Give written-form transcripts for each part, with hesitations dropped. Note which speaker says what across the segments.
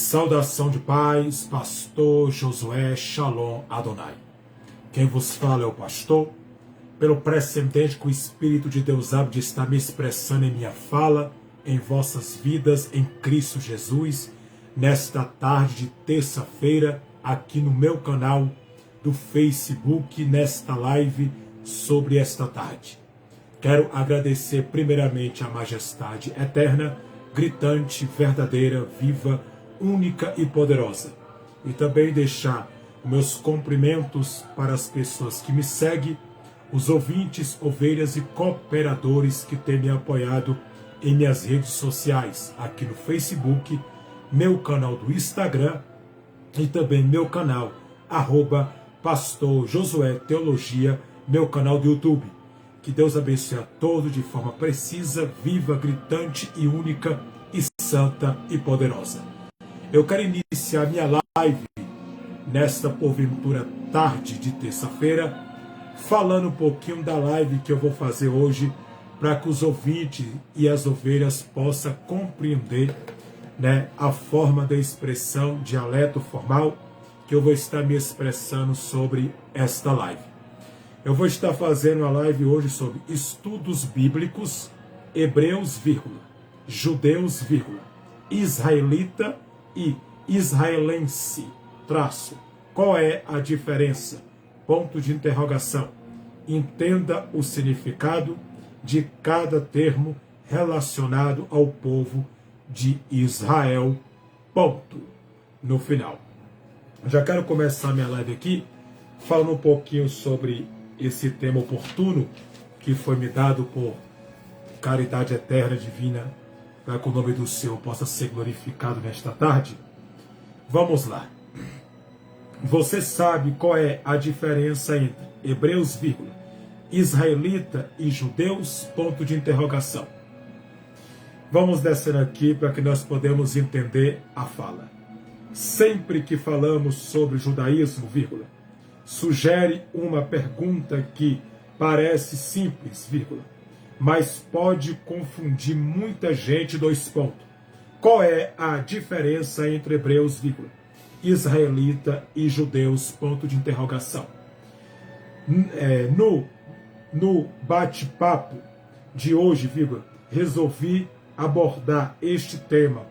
Speaker 1: Saudação de paz, pastor Josué Shalom Adonai. Quem vos fala é o pastor. Pelo precedente que o Espírito de Deus abre de estar me expressando em minha fala, em vossas vidas, em Cristo Jesus, nesta tarde de terça-feira, aqui no meu canal do Facebook, nesta live sobre esta tarde. Quero agradecer primeiramente a majestade eterna, gritante, verdadeira, viva, única e poderosa. E também deixar meus cumprimentos para as pessoas que me seguem, os ouvintes, ovelhas e cooperadores que têm me apoiado em minhas redes sociais, aqui no Facebook, meu canal do Instagram e também meu canal, @Pastor Josué Teologia, meu canal do YouTube. Que Deus abençoe a todos de forma precisa, viva, gritante e única e santa e poderosa. Eu quero iniciar minha live nesta porventura tarde de terça-feira, falando um pouquinho da live que eu vou fazer hoje, para que os ouvintes e as ovelhas possam compreender, a forma da expressão, dialeto formal, que eu vou estar me expressando sobre esta live. Eu vou estar fazendo uma live hoje sobre estudos bíblicos, hebreus, judeus, israelita e israelense, Qual é a diferença? Ponto de interrogação. Entenda o significado de cada termo relacionado ao povo de Israel. Ponto. No final. Já quero começar minha live aqui falando um pouquinho sobre esse tema oportuno que foi me dado por caridade eterna divina, para que o nome do Senhor possa ser glorificado nesta tarde. Vamos lá. Você sabe qual é a diferença entre hebreus, israelita e judeus? Ponto de interrogação. Vamos descer aqui para que nós podemos entender a fala. Sempre que falamos sobre judaísmo, sugere uma pergunta que parece simples, mas pode confundir muita gente. Qual é a diferença entre hebreus, israelita e judeus? Ponto de interrogação. No bate-papo de hoje, resolvi abordar este tema.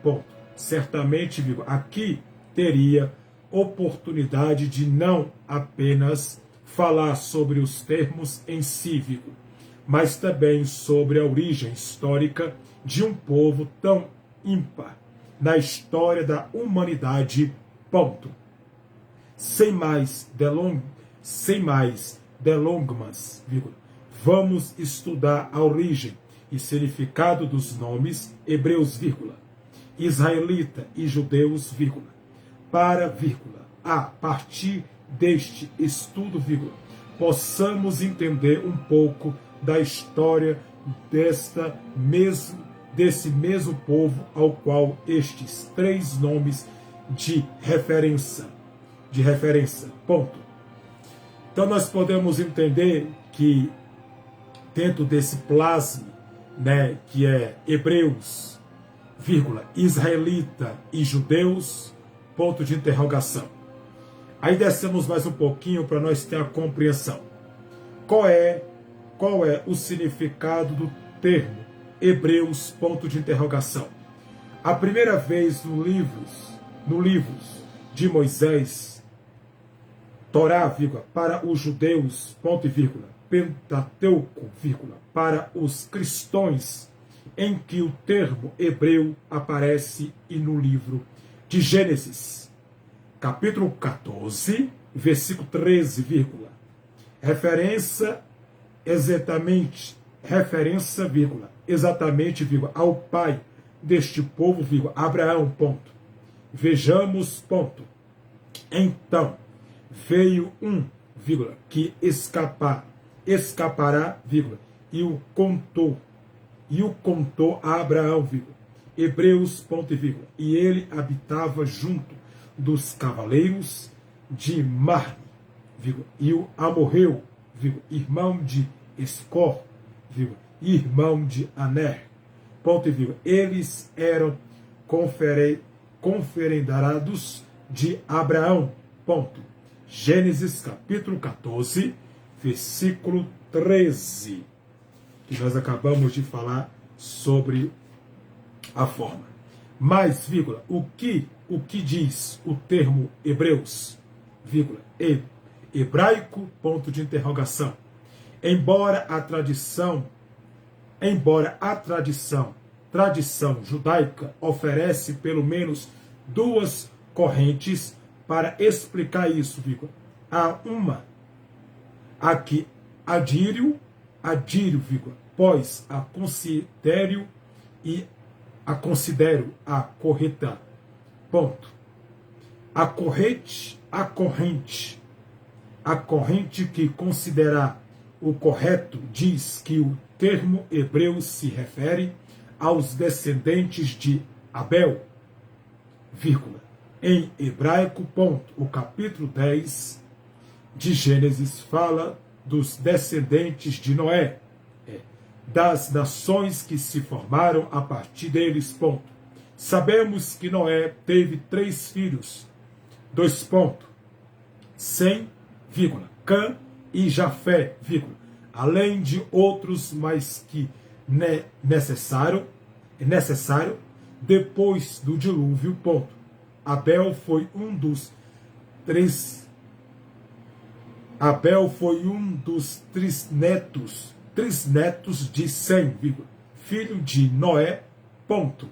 Speaker 1: Certamente, aqui teria oportunidade de não apenas falar sobre os termos em si, mas também sobre a origem histórica de um povo tão ímpar na história da humanidade. Sem mais delongas, vamos estudar a origem e significado dos nomes hebreus, israelita e judeus, para, a partir deste estudo, possamos entender um pouco da história desse mesmo povo ao qual estes três nomes de referência. Então nós podemos entender que dentro desse plasma, que é hebreus, israelita e judeus, ponto de interrogação. Aí descemos mais um pouquinho para nós ter a compreensão. Qual é o significado do termo hebreus, ponto de interrogação? A primeira vez no livros de Moisés, Torá, para os judeus, ponto e vírgula, Pentateuco, para os cristãos, em que o termo hebreu aparece e no livro de Gênesis, capítulo 14, versículo 13, referência, ao pai deste povo, Abraão, Vejamos, Então, veio um, que escapará, e o contou a Abraão, Hebreus, e ele habitava junto dos cavaleiros de Marne, e o amorreu, irmão de Escor, irmão de Aner, eles eram conferendados de Abraão. Ponto. Gênesis capítulo 14, versículo 13, que nós acabamos de falar sobre a forma. Mas, vírgula, o que diz o termo hebreus, vírgula, hebraico, ponto de interrogação. Embora a tradição judaica oferece pelo menos duas correntes para explicar isso, vírgula. Há uma a que adiro, vírgula, pois a considero a correta. Ponto. A corrente que considerar o correto diz que o termo hebreu se refere aos descendentes de Abel, vírgula, em hebraico, ponto. O capítulo 10 de Gênesis fala dos descendentes de Noé, das nações que se formaram a partir deles, ponto. Sabemos que Noé teve 3 filhos, 2 pontos, Sem, vírgula, Cã e Jafé, vírgula, além de outros, mas que necessário depois do dilúvio, ponto. Abel foi um dos três netos de Sem, vírgula, filho de Noé, ponto.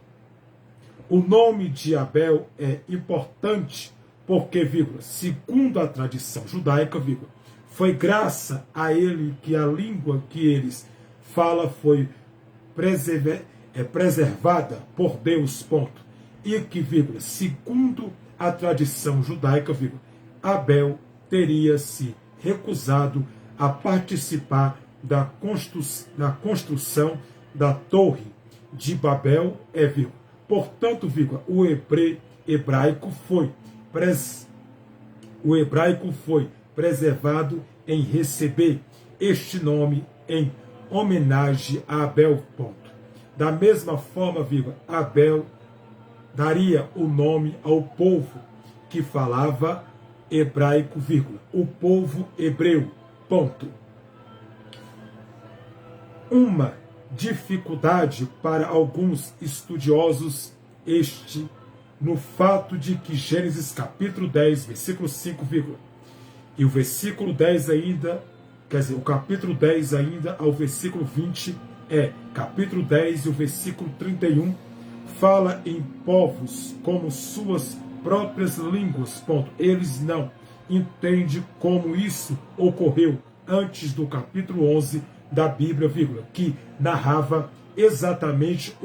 Speaker 1: O nome de Abel é importante porque, vírgula, segundo a tradição judaica, vírgula, foi graças a ele que a língua que eles falam foi preservada por Deus, ponto. E que, vírgula, segundo a tradição judaica, vírgula, Abel teria se recusado a participar da construção da Torre de Babel, vírgula. Portanto, vírgula, o hebraico foi preservado em receber este nome em homenagem a Abel, ponto. Da mesma forma, vírgula, Abel daria o nome ao povo que falava hebraico, vírgula, o povo hebreu, ponto. Uma dificuldade para alguns estudiosos no fato de que Gênesis capítulo 10, versículo 5, vírgula, e o versículo 10 ainda, o capítulo 10 ainda ao versículo 20 capítulo 10 e o versículo 31 fala em povos como suas próprias línguas, ponto. Eles não entendem como isso ocorreu antes do capítulo 11 da Bíblia, vírgula, que narrava exatamente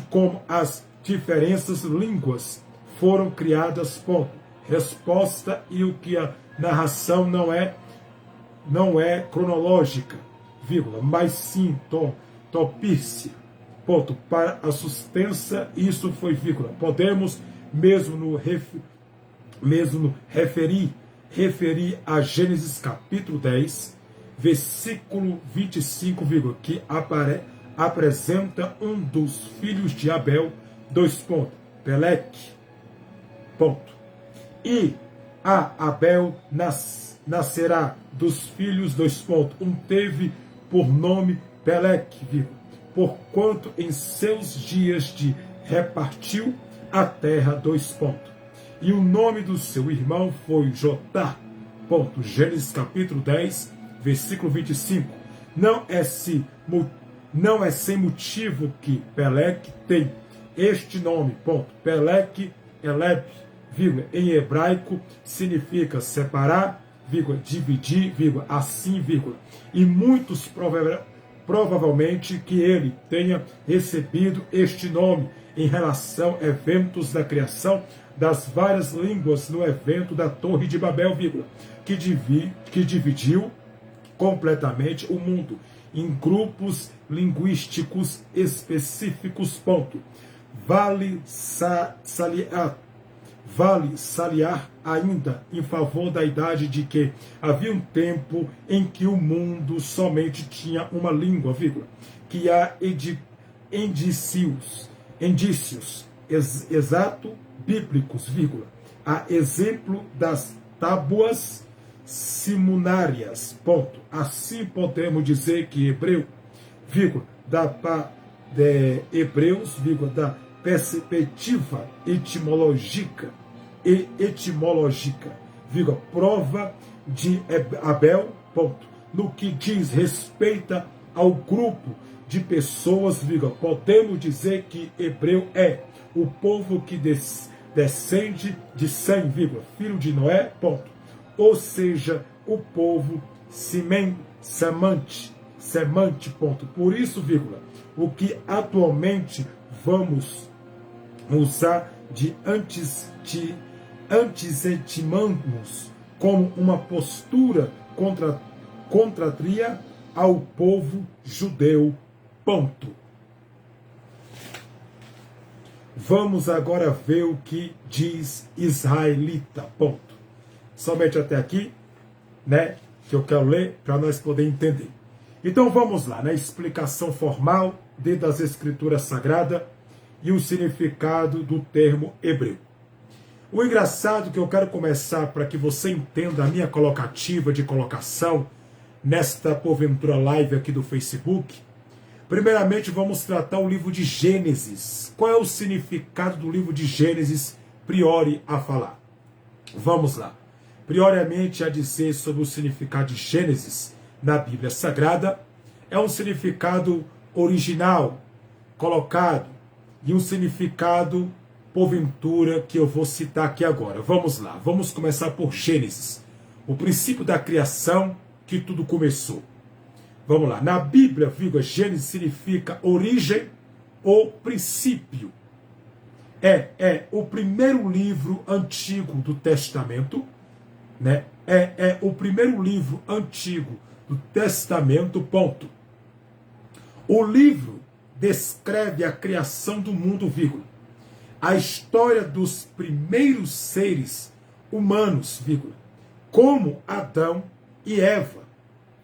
Speaker 1: como as diferentes línguas foram criadas, ponto. Resposta, e o que a narração não é cronológica, vírgula, mas sim topícia, ponto. Para a sustância, isso foi, vírgula. Podemos mesmo referir a Gênesis capítulo 10, versículo 25, vírgula, que apresenta um dos filhos de Abel, 2 pontos, Peleque, ponto. E a Abel nascerá dos filhos, 2 pontos, um teve por nome Peleque, vírgula, porquanto em seus dias de repartiu a terra, 2 pontos. E o nome do seu irmão foi Jotá, ponto. Gênesis capítulo 10, versículo 25. Não é sem motivo que Peleque tem este nome, ponto. Peleque, Eleb, vírgula, em hebraico significa separar, vírgula, dividir, vírgula, assim, vírgula. E muitos provavelmente que ele tenha recebido este nome em relação a eventos da criação das várias línguas no evento da Torre de Babel, vírgula, que dividiu completamente o mundo em grupos linguísticos específicos, ponto. Vale Vale saliar ainda em favor da idade de que havia um tempo em que o mundo somente tinha uma língua, vírgula, que há indícios exato bíblicos, vírgula, a exemplo das tábuas simunárias, ponto. Assim podemos dizer que Hebreu, vírgula, Hebreus, vírgula, da perspectiva etimológica, vírgula, prova de Abel, ponto. No que diz respeito ao grupo de pessoas, vírgula, podemos dizer que Hebreu é o povo que descende de Sem, vírgula, filho de Noé, ponto. Ou seja, o povo semante, ponto. Por isso, vírgula, o que atualmente vamos usar de antisemitismos como uma postura contrária ao povo judeu, ponto. Vamos agora ver o que diz israelita, ponto. Somente até aqui, né, que eu quero ler para nós poder entender. Então vamos lá, na explicação formal dentro das Escrituras Sagradas e o significado do termo hebreu. O engraçado que eu quero começar para que você entenda a minha colocativa de colocação nesta porventura live aqui do Facebook. Primeiramente vamos tratar o livro de Gênesis. Qual é o significado do livro de Gênesis priori a falar? Vamos lá. Prioriamente a dizer sobre o significado de Gênesis na Bíblia Sagrada, é um significado original, colocado, e um significado, porventura, que eu vou citar aqui agora. Vamos lá, vamos começar por Gênesis, o princípio da criação, que tudo começou. Vamos lá, na Bíblia, Gênesis significa origem ou princípio. É o primeiro livro antigo do Testamento, né? É o primeiro livro antigo do Testamento, ponto. O livro descreve a criação do mundo, vírgula, a história dos primeiros seres humanos, vírgula, como Adão e Eva,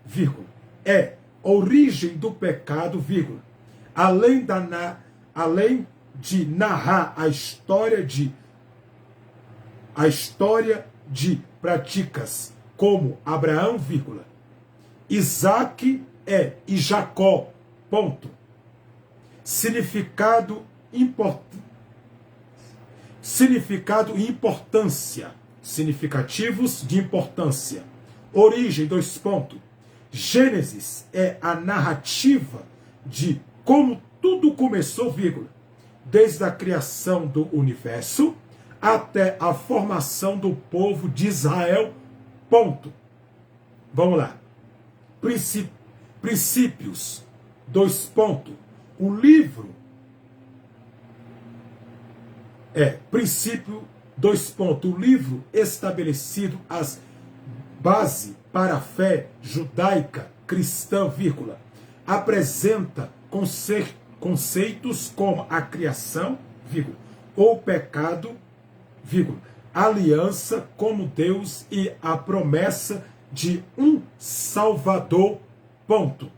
Speaker 1: vírgula, é origem do pecado, vírgula, além de narrar a história de práticas como Abraão, vírgula, Isaac e Jacó, ponto. Significado e importância. Significativos de importância. Origem, dois pontos. Gênesis é a narrativa de como tudo começou, vírgula, desde a criação do universo até a formação do povo de Israel, ponto. Vamos lá. Princípios, dois pontos. O livro princípio, dois pontos. O livro estabelecido as bases para a fé judaica cristã, vírgula, apresenta conceitos como a criação, vírgula, ou pecado, vírgula, aliança como Deus e a promessa de um Salvador, ponto.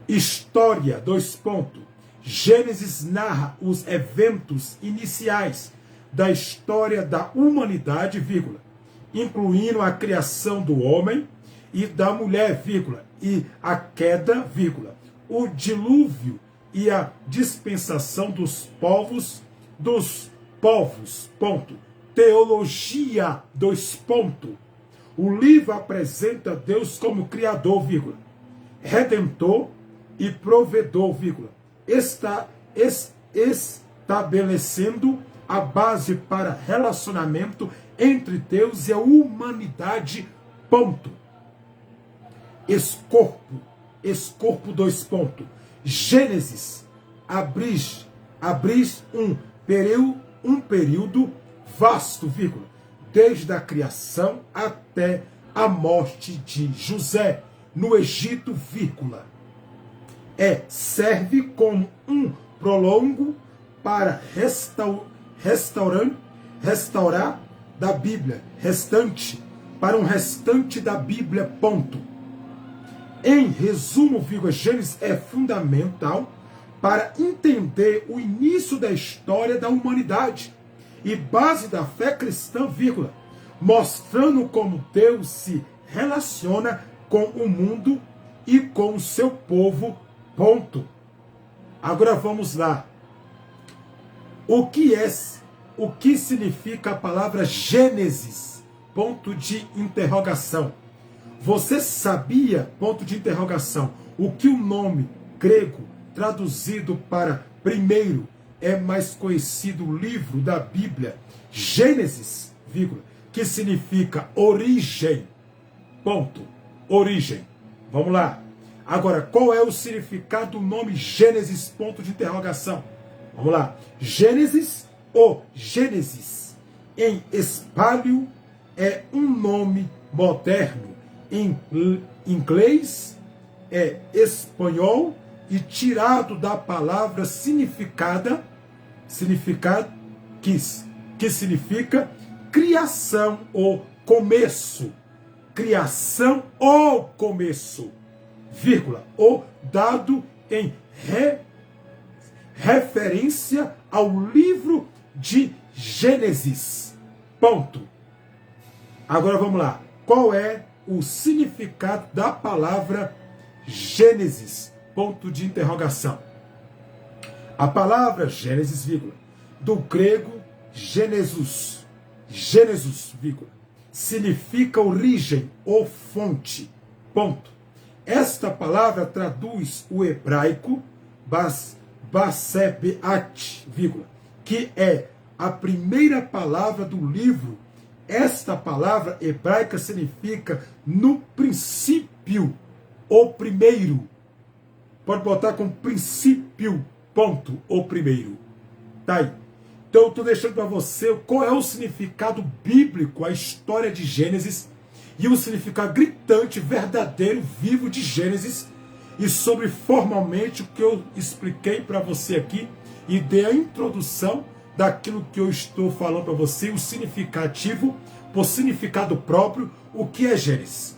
Speaker 1: História, dois pontos. Gênesis narra os eventos iniciais da história da humanidade, vírgula, incluindo a criação do homem e da mulher, vírgula, e a queda, vírgula, o dilúvio e a dispensação dos povos, ponto. Teologia, dois pontos. O livro apresenta Deus como Criador, vírgula, Redentor e Provedor, vírgula, estabelecendo a base para relacionamento entre Deus e a humanidade, ponto. Escorpo, dois pontos. Gênesis abris um período vasto, vírgula, desde a criação até a morte de José no Egito, vírgula. Serve como um prolongo para restaurar da Bíblia, restante, para um restante da Bíblia, ponto. Em resumo, Gênesis é fundamental para entender o início da história da humanidade e base da fé cristã, mostrando como Deus se relaciona com o mundo e com o seu povo, ponto. Agora vamos lá. O que significa a palavra Gênesis? Ponto de interrogação. Você sabia, ponto de interrogação, o que o nome grego traduzido para primeiro é mais conhecido livro da Bíblia, Gênesis, que significa origem, ponto, origem. Vamos lá. Agora, qual é o significado do nome Gênesis, ponto de interrogação? Vamos lá. Gênesis ou Gênesis, em espalho, é um nome moderno. Em inglês, é espanhol e tirado da palavra que significa criação ou começo. Criação ou começo, ou dado em referência ao livro de Gênesis. Ponto. Agora vamos lá. Qual é o significado da palavra Gênesis? Ponto de interrogação. A palavra Gênesis, do grego Genesus, significa origem ou fonte. Ponto. Esta palavra traduz o hebraico Basebeat, que é a primeira palavra do livro. Esta palavra hebraica significa no princípio, o primeiro. Pode botar como princípio, ponto, o primeiro. Tá aí. Então eu estou deixando para você qual é o significado bíblico, a história de Gênesis, e o significado gritante, verdadeiro, vivo de Gênesis, e sobre formalmente o que eu expliquei para você aqui, e dei a introdução daquilo que eu estou falando para você, o significativo, por significado próprio, o que é Gênesis.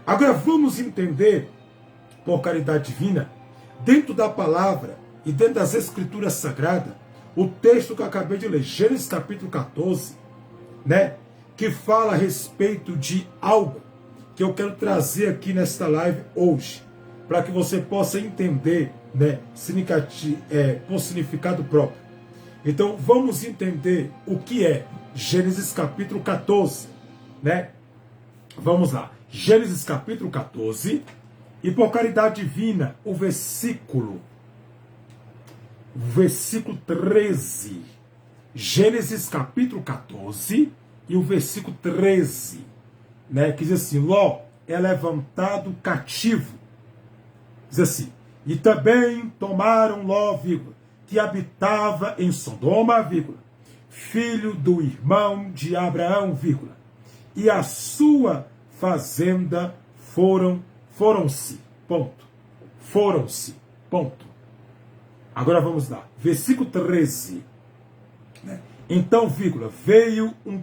Speaker 1: Agora vamos entender, por caridade divina, dentro da palavra e dentro das escrituras sagradas, o texto que eu acabei de ler, Gênesis capítulo 14, que fala a respeito de algo que eu quero trazer aqui nesta live hoje, para que você possa entender, por significado próprio. Então, vamos entender o que é Gênesis capítulo 14, Vamos lá. Gênesis capítulo 14, e por caridade divina, o versículo 13. Gênesis capítulo 14 e o versículo 13, que diz assim: Ló é levantado cativo. Diz assim: e também tomaram Ló, que habitava em Sodoma, filho do irmão de Abraão, e a sua fazenda foram-se, ponto. Foram-se, ponto. Agora vamos lá, versículo 13. Então, veio um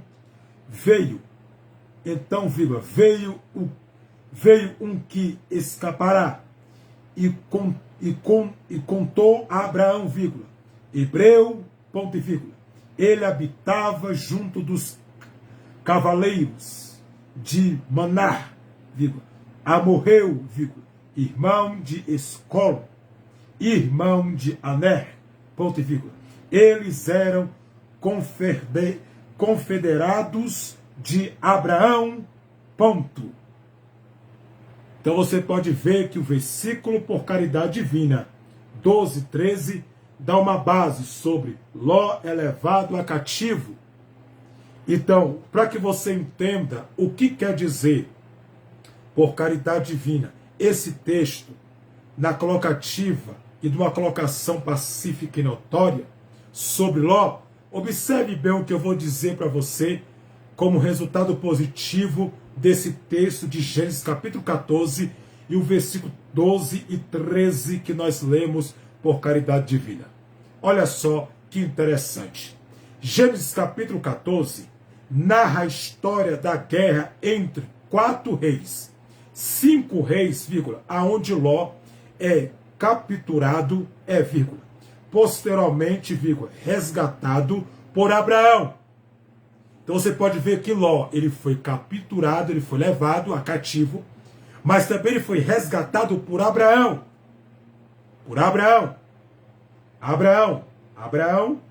Speaker 1: que escapará e contou a Abraão, hebreu, ponto e vírgula. Ele habitava junto dos cavaleiros de Maná, amorreu, irmão de Escol, irmão de Aner, ponto e vírgula. Eles eram confederados de Abraão, ponto. Então você pode ver que o versículo, por caridade divina, 12, 13, dá uma base sobre Ló é levado a cativo. Então, para que você entenda o que quer dizer, por caridade divina, esse texto, na colocativa e de uma colocação pacífica e notória sobre Ló, observe bem o que eu vou dizer para você como resultado positivo desse texto de Gênesis capítulo 14 e o versículo 12 e 13 que nós lemos por caridade divina. Olha só que interessante. Gênesis capítulo 14 narra a história da guerra entre 4 reis, 5 reis, vírgula, aonde Ló é capturado, vírgula, posteriormente, vírgula, resgatado por Abraão. Então você pode ver que Ló, ele foi capturado, ele foi levado a cativo, mas também ele foi resgatado por Abraão. Por Abraão.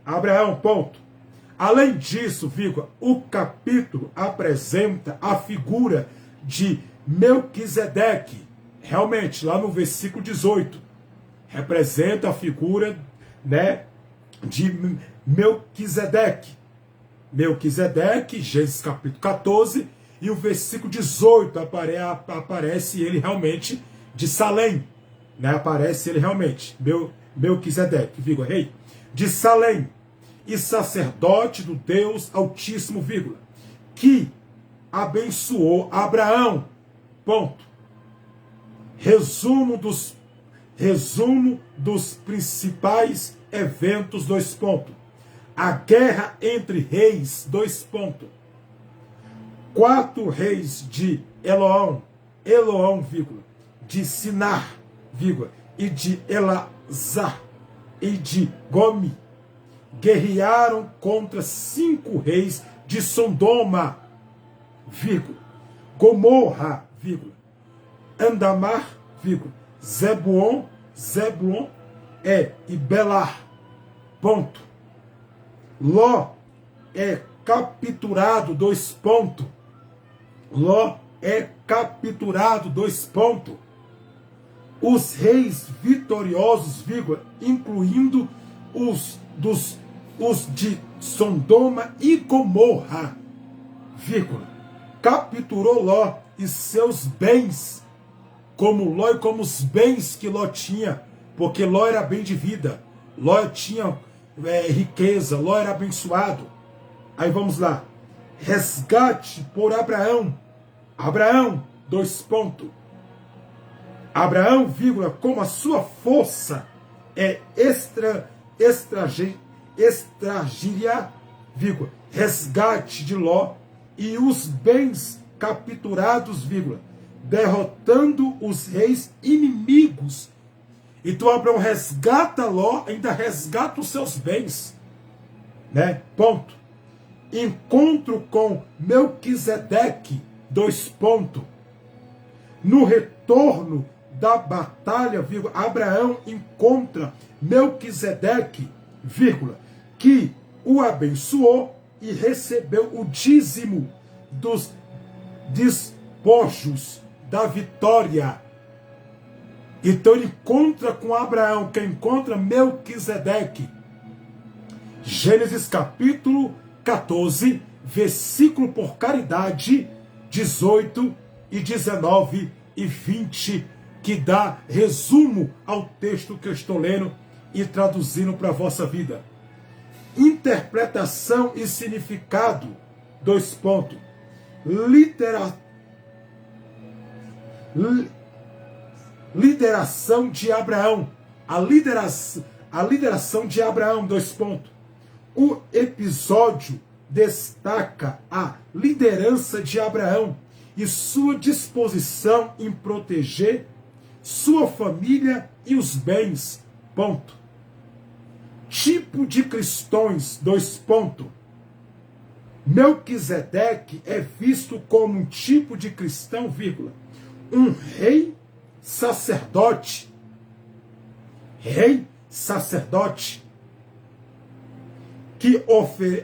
Speaker 1: Abraão, ponto. Além disso, vírgula, o capítulo apresenta a figura de Melquisedeque. Realmente, lá no versículo 18, representa a figura, né, de Melquisedeque. Melquisedeque, Gênesis capítulo 14, e o versículo 18 aparece ele realmente de Salém, né? Aparece ele realmente, Melquisedeque, vírgula, rei de Salém, e sacerdote do Deus Altíssimo, vírgula, que abençoou Abraão, ponto. Resumo dos principais eventos, 2 pontos. A guerra entre reis, 2 pontos. 4 reis de Eloão, vírgula, de Sinar, vírgula, e de Elazar, e de Gomi, guerrearam contra 5 reis de Sodoma, vírgula, Gomorra, vírgula, Andamar, vírgula, Zebulon e Belar, ponto. Ló é capturado, 2 pontos. Ló é capturado, 2 pontos. Os reis vitoriosos, vírgula, incluindo os de Sodoma e Gomorra, vírgula, capturou Ló e seus bens, como Ló e como os bens que Ló tinha, porque Ló era bem de vida, Ló tinha riqueza, Ló era abençoado. Aí vamos lá. Resgate por Abraão. Abraão, 2 pontos. Abraão, vírgula, como a sua força é extragiria, vírgula, resgate de Ló e os bens capturados, vírgula, derrotando os reis inimigos. Então Abraão resgata Ló, ainda resgata os seus bens, né? Ponto. Encontro com Melquisedeque, 2 pontos. No retorno da batalha, vírgula, Abraão encontra Melquisedeque, vírgula, que o abençoou e recebeu o dízimo dos despojos da vitória. Então ele encontra com Abraão, que encontra Melquisedeque. Gênesis capítulo 14, versículo por caridade, 18 e 19 e 20, que dá resumo ao texto que eu estou lendo e traduzindo para a vossa vida. Interpretação e significado, 2 pontos. Lideração de Abraão. A lideração de Abraão, 2 pontos. O episódio destaca a liderança de Abraão e sua disposição em proteger sua família e os bens, ponto. Tipo de cristãos, 2 pontos. Melquisedeque é visto como um tipo de cristão, vírgula, um rei sacerdote, que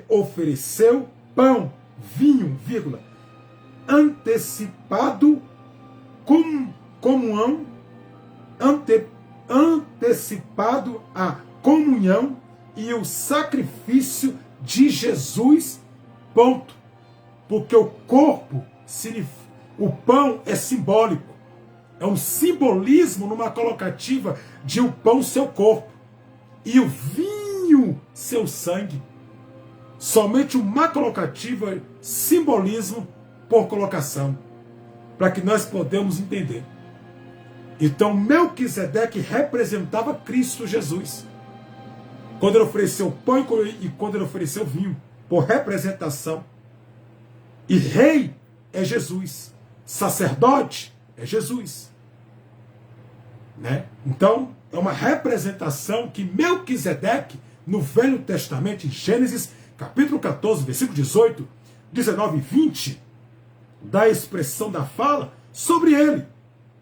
Speaker 1: ofereceu pão, vinho, vírgula, antecipado antecipado a comunhão e o sacrifício de Jesus, ponto. Porque o corpo, o pão é simbólico, é um simbolismo numa colocativa de o pão seu corpo e o vinho seu sangue. Somente uma colocativa, simbolismo por colocação, para que nós podemos entender. Então Melquisedeque representava Cristo Jesus. quando ele ofereceu pão e quando ele ofereceu vinho, por representação. E rei é Jesus, sacerdote é Jesus, né? Então, é uma representação que Melquisedeque, no Velho Testamento, em Gênesis, capítulo 14, versículo 18, 19 e 20, dá a expressão da fala sobre ele,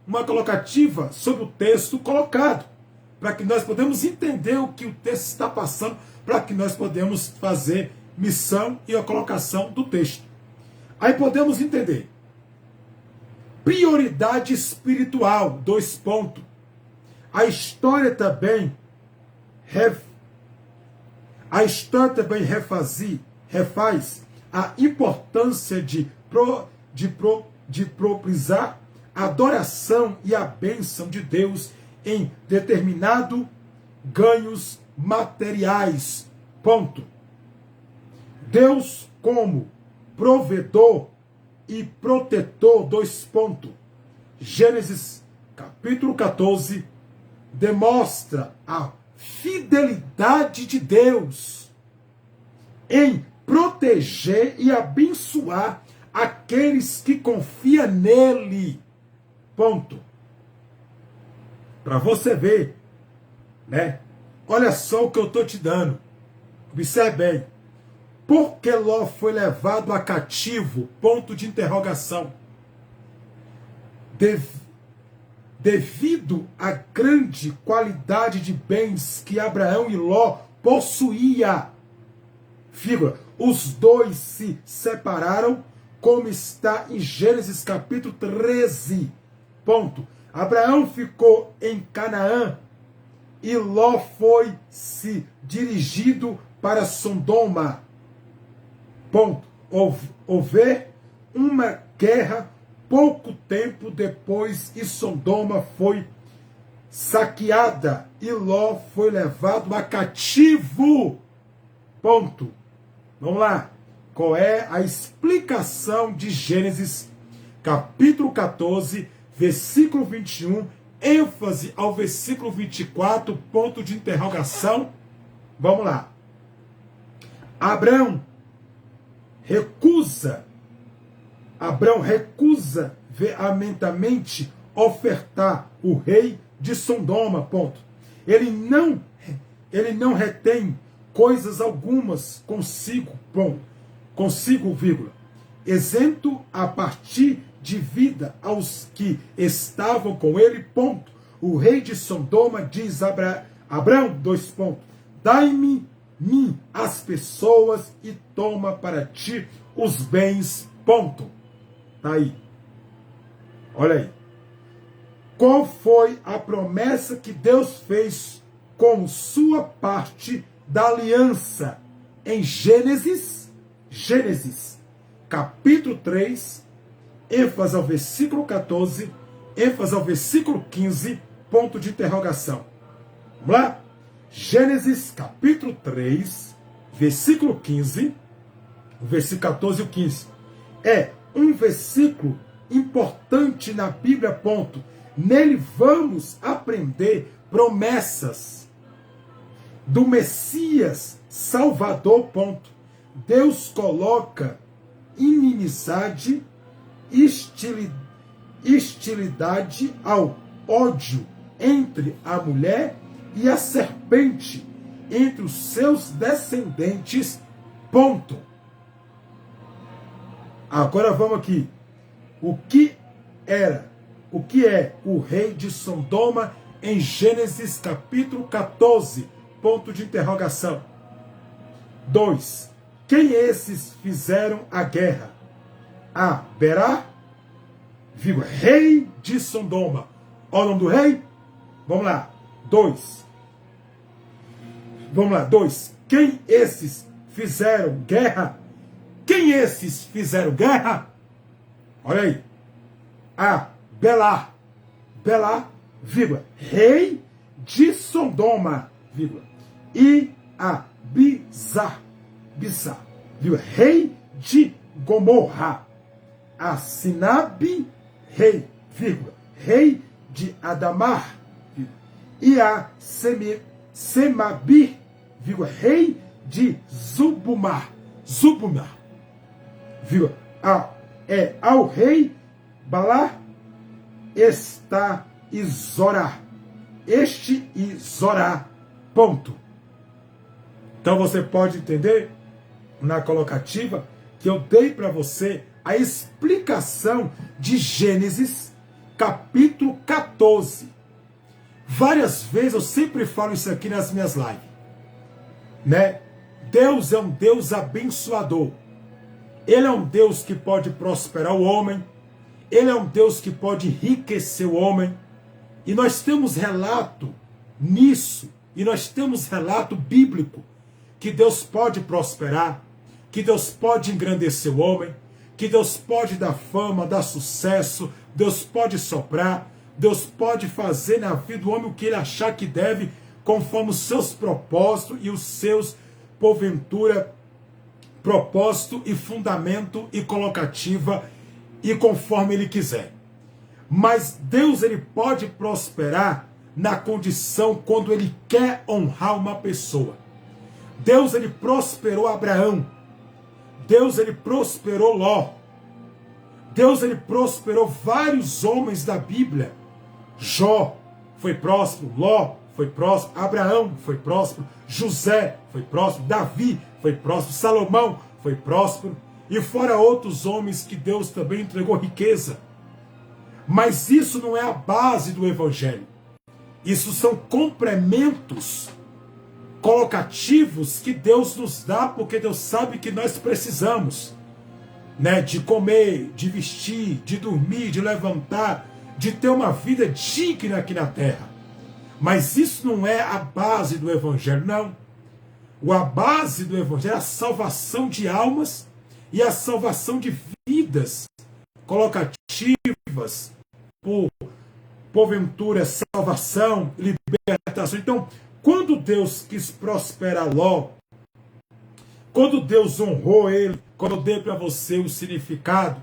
Speaker 1: uma colocativa sobre o texto colocado, para que nós podemos entender o que o texto está passando, para que nós podemos fazer missão e a colocação do texto. Aí podemos entender. Prioridade espiritual, 2 pontos. A história também refaz a importância de propiciar a adoração e a bênção de Deus em determinado ganhos materiais. Ponto. Deus como provedor e protetor, 2 pontos. Gênesis capítulo 14 demonstra a fidelidade de Deus em proteger e abençoar aqueles que confiam nele. Ponto. Para você ver, né? Olha só o que eu estou te dando. Observe bem. Por que Ló foi levado a cativo? Ponto de interrogação. Devido à grande qualidade de bens que Abraão e Ló possuía. Figura, os dois se separaram, como está em Gênesis capítulo 13. Ponto. Abraão ficou em Canaã e Ló foi se dirigido para Sodoma. Ponto. Houve uma guerra pouco tempo depois e Sodoma foi saqueada e Ló foi levado a cativo. Ponto. Vamos lá. Qual é a explicação de Gênesis capítulo 14, versículo 21, ênfase ao versículo 24, ponto de interrogação? Vamos lá. Abraão recusa veementemente ofertar o rei de Sodoma, ponto. Ele não retém coisas algumas consigo, ponto. Consigo, vírgula. Isento a partir de vida aos que estavam com ele, ponto. O rei de Sodoma diz a Abraão, 2 pontos. Dai-me as pessoas e toma para ti os bens, ponto. Tá aí. Olha aí. Qual foi a promessa que Deus fez com sua parte da aliança? Em Gênesis, capítulo 3, ênfase ao versículo 14, ênfase ao versículo 15, ponto de interrogação. Vamos lá? Gênesis capítulo 3, versículo 15, o versículo 14 e o 15. É um versículo importante na Bíblia, ponto. Nele vamos aprender promessas do Messias Salvador, ponto. Deus coloca inimizade, hostilidade ao ódio entre a mulher e a serpente, entre os seus descendentes, ponto. Agora vamos aqui. O que é o rei de Sodoma em Gênesis capítulo 14, ponto de interrogação. 2. Quem esses fizeram a guerra? A. Berá, rei de Sodoma. Olha o nome do rei? Vamos lá. 2. Vamos lá. 2. Quem esses fizeram guerra? Quem esses fizeram guerra? Olha aí. A. Belá, rei de Sodoma, e a Bizar, rei de Gomorra. A Sinabe, rei de Adamar, e a Semabir, vírgula, rei de Zubumar. Zubumar, vírgula, ao rei Balá está Izorá. Este Izorá, ponto. Então você pode entender na colocativa que eu dei para você a explicação de Gênesis, capítulo 14. Várias vezes eu sempre falo isso aqui nas minhas lives, né? Deus é um Deus abençoador. Ele é um Deus que pode prosperar o homem. Ele é um Deus que pode enriquecer o homem. E nós temos relato nisso, e nós temos relato bíblico, que Deus pode prosperar, que Deus pode engrandecer o homem, que Deus pode dar fama, dar sucesso, Deus pode soprar, Deus pode fazer na vida do homem o que ele achar que deve, conforme os seus propósitos e os seus, porventura, propósito e fundamento e colocativa, e conforme ele quiser. Mas Deus, ele pode prosperar na condição quando ele quer honrar uma pessoa. Deus, ele prosperou Abraão. Deus, ele prosperou Ló. Deus, ele prosperou vários homens da Bíblia. Jó foi próspero, Ló foi próspero, Abraão foi próspero, José foi próspero, Davi foi próspero, Salomão foi próspero, e fora outros homens que Deus também entregou riqueza. Mas isso não é a base do Evangelho. Isso são complementos colocativos que Deus nos dá, porque Deus sabe que nós precisamos, né, de comer, de vestir, de dormir, de levantar, de ter uma vida digna aqui na terra. Mas isso não é a base do Evangelho, não. A base do Evangelho é a salvação de almas e a salvação de vidas colocativas, porventura, salvação, libertação. Então, quando Deus quis prosperar Ló, quando Deus honrou ele, quando eu dei para você o significado,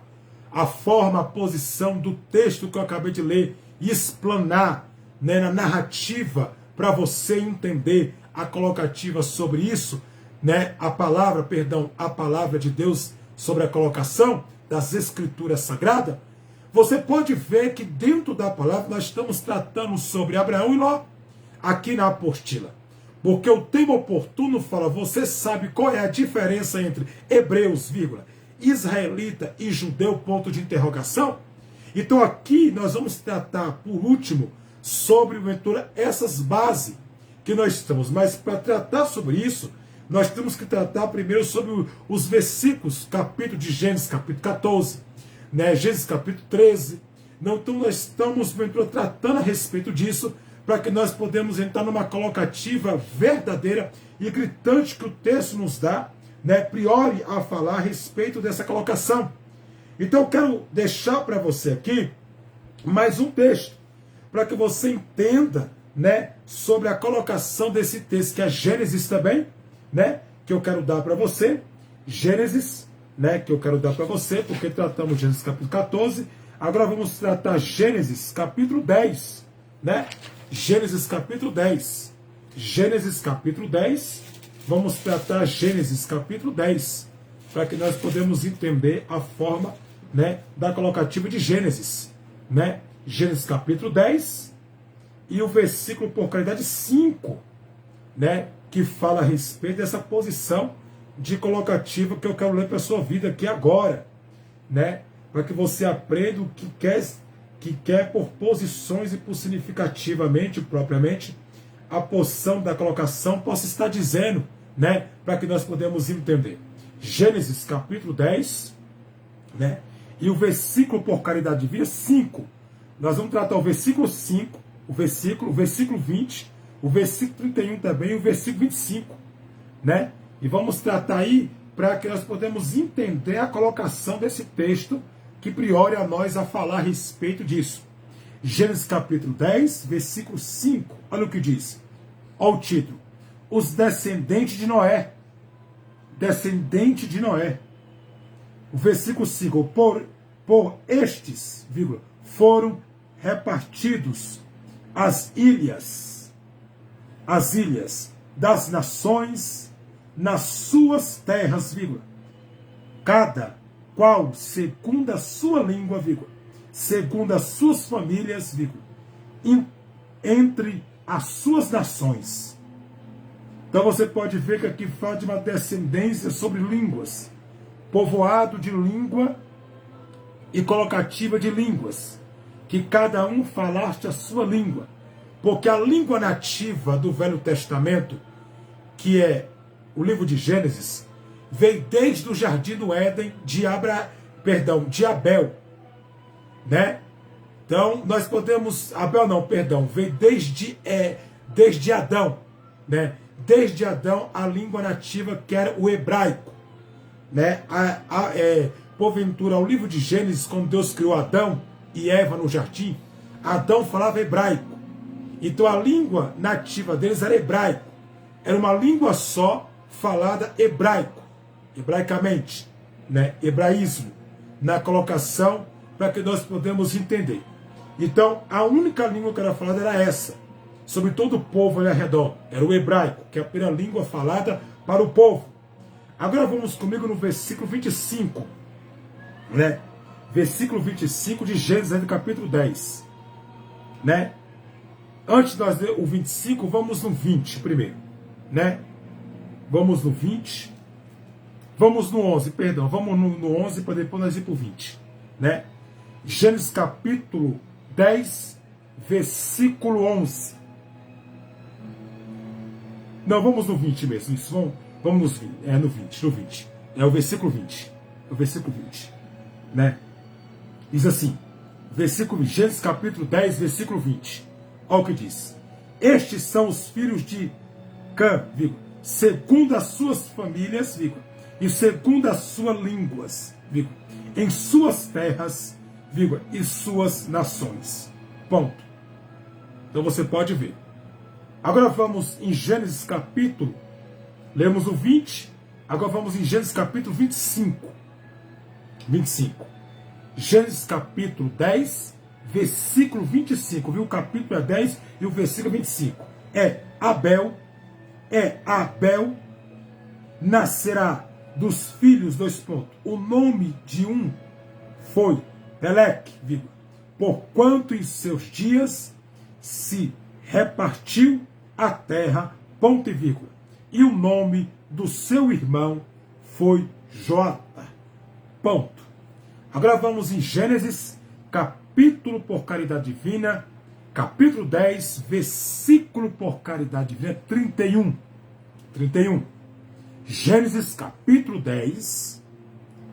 Speaker 1: a forma, a posição do texto que eu acabei de ler e explanar, né, na narrativa, para você entender a colocativa sobre isso, né, a palavra de Deus sobre a colocação das Escrituras Sagradas, você pode ver que dentro da palavra nós estamos tratando sobre Abraão e Ló, aqui na apostila. Porque o tema oportuno fala, você sabe qual é a diferença entre hebreus, vírgula, israelita e judeu, ponto de interrogação? Então aqui nós vamos tratar, por último, sobre, ventura, essas bases que nós estamos. Mas para tratar sobre isso, nós temos que tratar primeiro sobre os versículos, capítulo de Gênesis, capítulo 14, né, Gênesis capítulo 13. Então nós estamos, ventura, tratando a respeito disso, para que nós podemos entrar numa colocativa verdadeira e gritante que o texto nos dá, né, priori a falar a respeito dessa colocação. Então eu quero deixar para você aqui mais um texto, para que você entenda, né, sobre a colocação desse texto, que é Gênesis também, né, que eu quero dar para você. Gênesis, né, que eu quero dar para você, porque tratamos Gênesis capítulo 14, agora vamos tratar Gênesis capítulo 10, né? Gênesis capítulo 10. Gênesis capítulo 10. Vamos tratar Gênesis capítulo 10, para que nós podemos entender a forma, né, da colocativa de Gênesis, né? Gênesis capítulo 10 e o versículo, por caridade, 5, né, que fala a respeito dessa posição de colocativa que eu quero ler para a sua vida aqui agora, né? Para que você aprenda o que quer por posições e por significativamente, propriamente, a posição da colocação possa estar dizendo, né, para que nós podemos entender. Gênesis capítulo 10, né, e o versículo, por caridade divina, 5. Nós vamos tratar o versículo 5, o versículo 20, o versículo 31 também, e o versículo 25, né? E vamos tratar aí para que nós podemos entender a colocação desse texto, que priori a nós a falar a respeito disso. Gênesis capítulo 10, versículo 5. Olha o que diz. Olha o título. Os descendentes de Noé. Descendente de Noé. O versículo 5. Por estes, vírgula, foram repartidos as ilhas das nações nas suas terras, vírgula, cada qual segundo a sua língua, vírgula, segundo as suas famílias, vírgula, entre as suas nações. Então você pode ver que aqui fala de uma descendência sobre línguas, povoado de língua e colocativa de línguas, que cada um falaste a sua língua, porque a língua nativa do Velho Testamento, que é o livro de Gênesis, veio desde o Jardim do Éden de Abel, né? Então nós podemos, veio desde Adão, né? Desde Adão a língua nativa que era o hebraico, né? Porventura, o livro de Gênesis, quando Deus criou Adão e Eva no jardim, Adão falava hebraico. Então a língua nativa deles era hebraico. Era uma língua só falada hebraicamente, né? Hebraísmo, na colocação, para que nós podemos entender. Então a única língua que era falada era essa, sobre todo o povo ali ao redor. Era o hebraico, que é a primeira língua falada para o povo. Agora vamos comigo no versículo 25, né? Versículo 25 de Gênesis, capítulo 10, né? Antes de nós ler o 25, vamos no 20 primeiro, né? Vamos no 20, vamos no 11, perdão, vamos no 11 para depois nós ir para o 20, né? Gênesis capítulo 10, versículo 11. Não, vamos no 20 mesmo, isso, vamos no 20, é o versículo 20, né? Diz assim, versículo 20, Gênesis capítulo 10, versículo 20, olha o que diz: estes são os filhos de Cã, vírgula, segundo as suas famílias, vírgula, e segundo as suas línguas, vírgula, em suas terras, vírgula, e suas nações, ponto. Então você pode ver. Agora vamos em Gênesis capítulo, lemos o 20, agora vamos em Gênesis capítulo 25. Gênesis capítulo 10, versículo 25, viu? O capítulo é 10 e o versículo 25. Abel nascerá dos filhos, o nome de um foi Peleque, vírgula, porquanto em seus dias se repartiu a terra, ponto e vírgula, e o nome do seu irmão foi Jota, ponto. Agora vamos em Gênesis, capítulo por caridade divina, capítulo 10, versículo por caridade divina, 31. Gênesis capítulo 10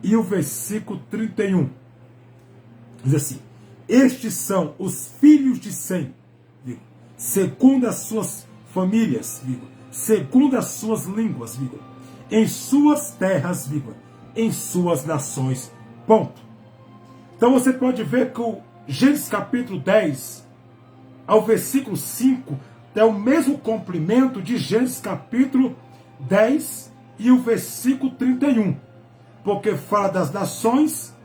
Speaker 1: e o versículo 31. Diz assim: estes são os filhos de Sem, segundo as suas famílias, segundo as suas línguas, em suas terras, em suas nações, ponto. Então você pode ver que o Gênesis capítulo 10 ao versículo 5 é o mesmo comprimento de Gênesis capítulo 10 e o versículo 31, porque fala das nações,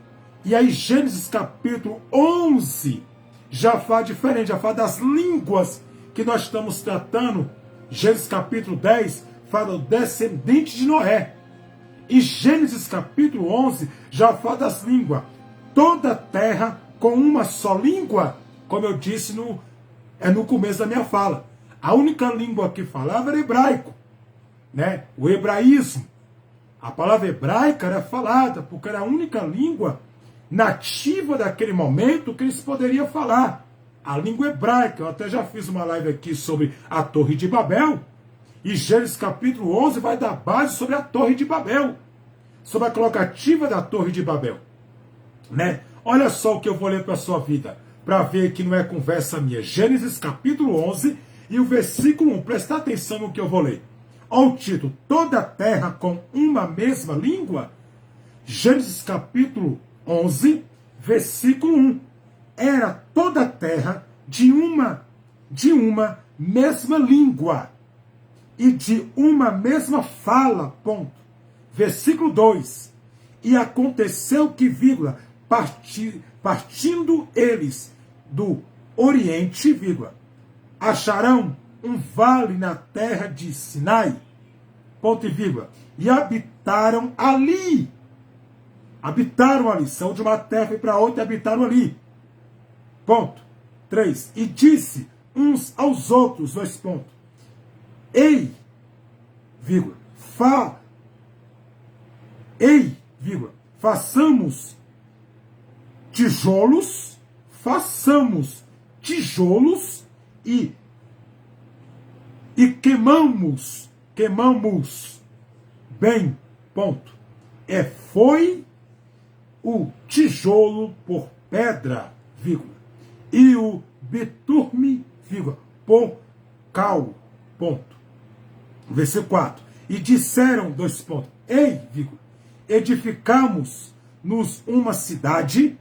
Speaker 1: e aí Gênesis capítulo 11 já fala diferente, já fala das línguas que nós estamos tratando. Gênesis capítulo 10 fala do descendente de Noé, e Gênesis capítulo 11 já fala das línguas. Toda a terra com uma só língua, como eu disse no começo da minha fala. A única língua que falava era hebraico, né? O hebraísmo. A palavra hebraica era falada, porque era a única língua nativa daquele momento que eles poderiam falar. A língua hebraica. Eu até já fiz uma live aqui sobre a Torre de Babel, e Gênesis capítulo 11 vai dar base sobre a Torre de Babel, sobre a colocativa da Torre de Babel, né? Olha só o que eu vou ler para a sua vida, para ver que não é conversa minha. Gênesis capítulo 11 e o versículo 1. Presta atenção no que eu vou ler. Olha o título: toda a terra com uma mesma língua. Gênesis capítulo 11, versículo 1. Era toda a terra de uma mesma língua e de uma mesma fala, ponto. Versículo 2. E aconteceu que, vírgula, partindo eles do Oriente, vírgula, acharão um vale na terra de Sinai, ponto e vírgula, e habitaram ali. Habitaram ali, são de uma terra para outra e habitaram ali. Ponto. 3. E disse uns aos outros, 2 pontos. Ei, vírgula, façamos tijolos e queimamos bem, ponto. Foi o tijolo por pedra, vírgula, e o betume, vírgula, por cal, ponto. Versículo 4. E disseram, 2 pontos, ei, vírgula, edificamos-nos uma cidade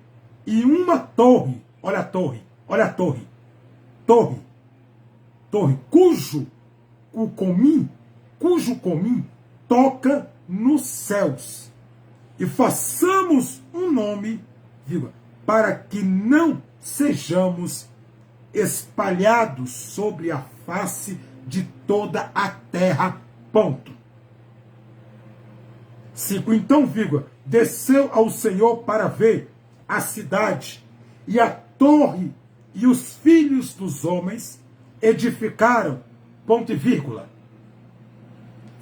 Speaker 1: e uma torre, olha a torre, cujo comim toca nos céus, e façamos um nome, vírgula, para que não sejamos espalhados sobre a face de toda a terra, ponto. 5. Então, vírgula, desceu ao Senhor para ver a cidade e a torre, e os filhos dos homens edificaram, ponto e vírgula.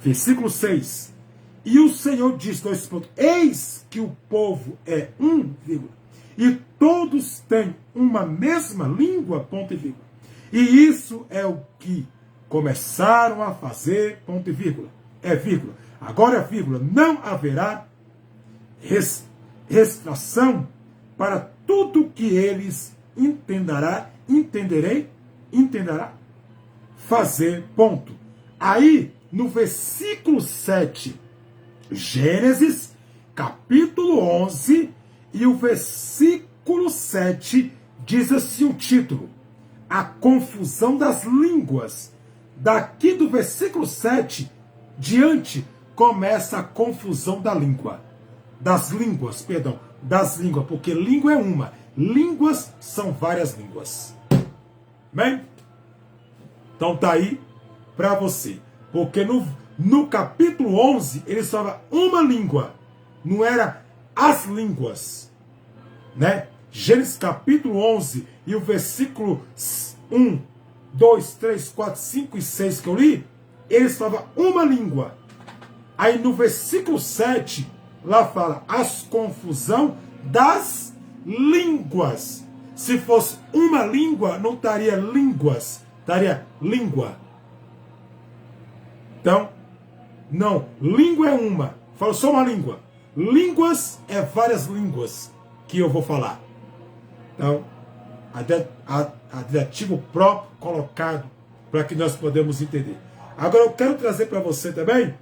Speaker 1: Versículo 6. E o Senhor disse, 2 pontos, eis que o povo é um, vírgula, e todos têm uma mesma língua, ponto e vírgula. E isso é o que começaram a fazer, ponto e vírgula. Vírgula. Agora, vírgula, não haverá restrição para tudo que eles entenderá fazer, ponto. Aí, no versículo 7, Gênesis, capítulo 11, e o versículo 7 diz assim o título: a confusão das línguas. Daqui do versículo 7 diante começa a confusão das línguas, porque língua é uma, línguas são várias línguas. Bem? Então tá aí para você, porque no capítulo 11 ele só era uma língua, não era as línguas, né? Gênesis capítulo 11 e o versículo 1, 2, 3, 4, 5 e 6 que eu li, ele estava uma língua. Aí no versículo 7, lá fala as confusão das línguas. Se fosse uma língua, não estaria línguas, estaria língua. Então, não, língua é uma. Falo só uma língua. Línguas é várias línguas que eu vou falar. Então, adjetivo próprio colocado para que nós podemos entender. Agora eu quero trazer para você também,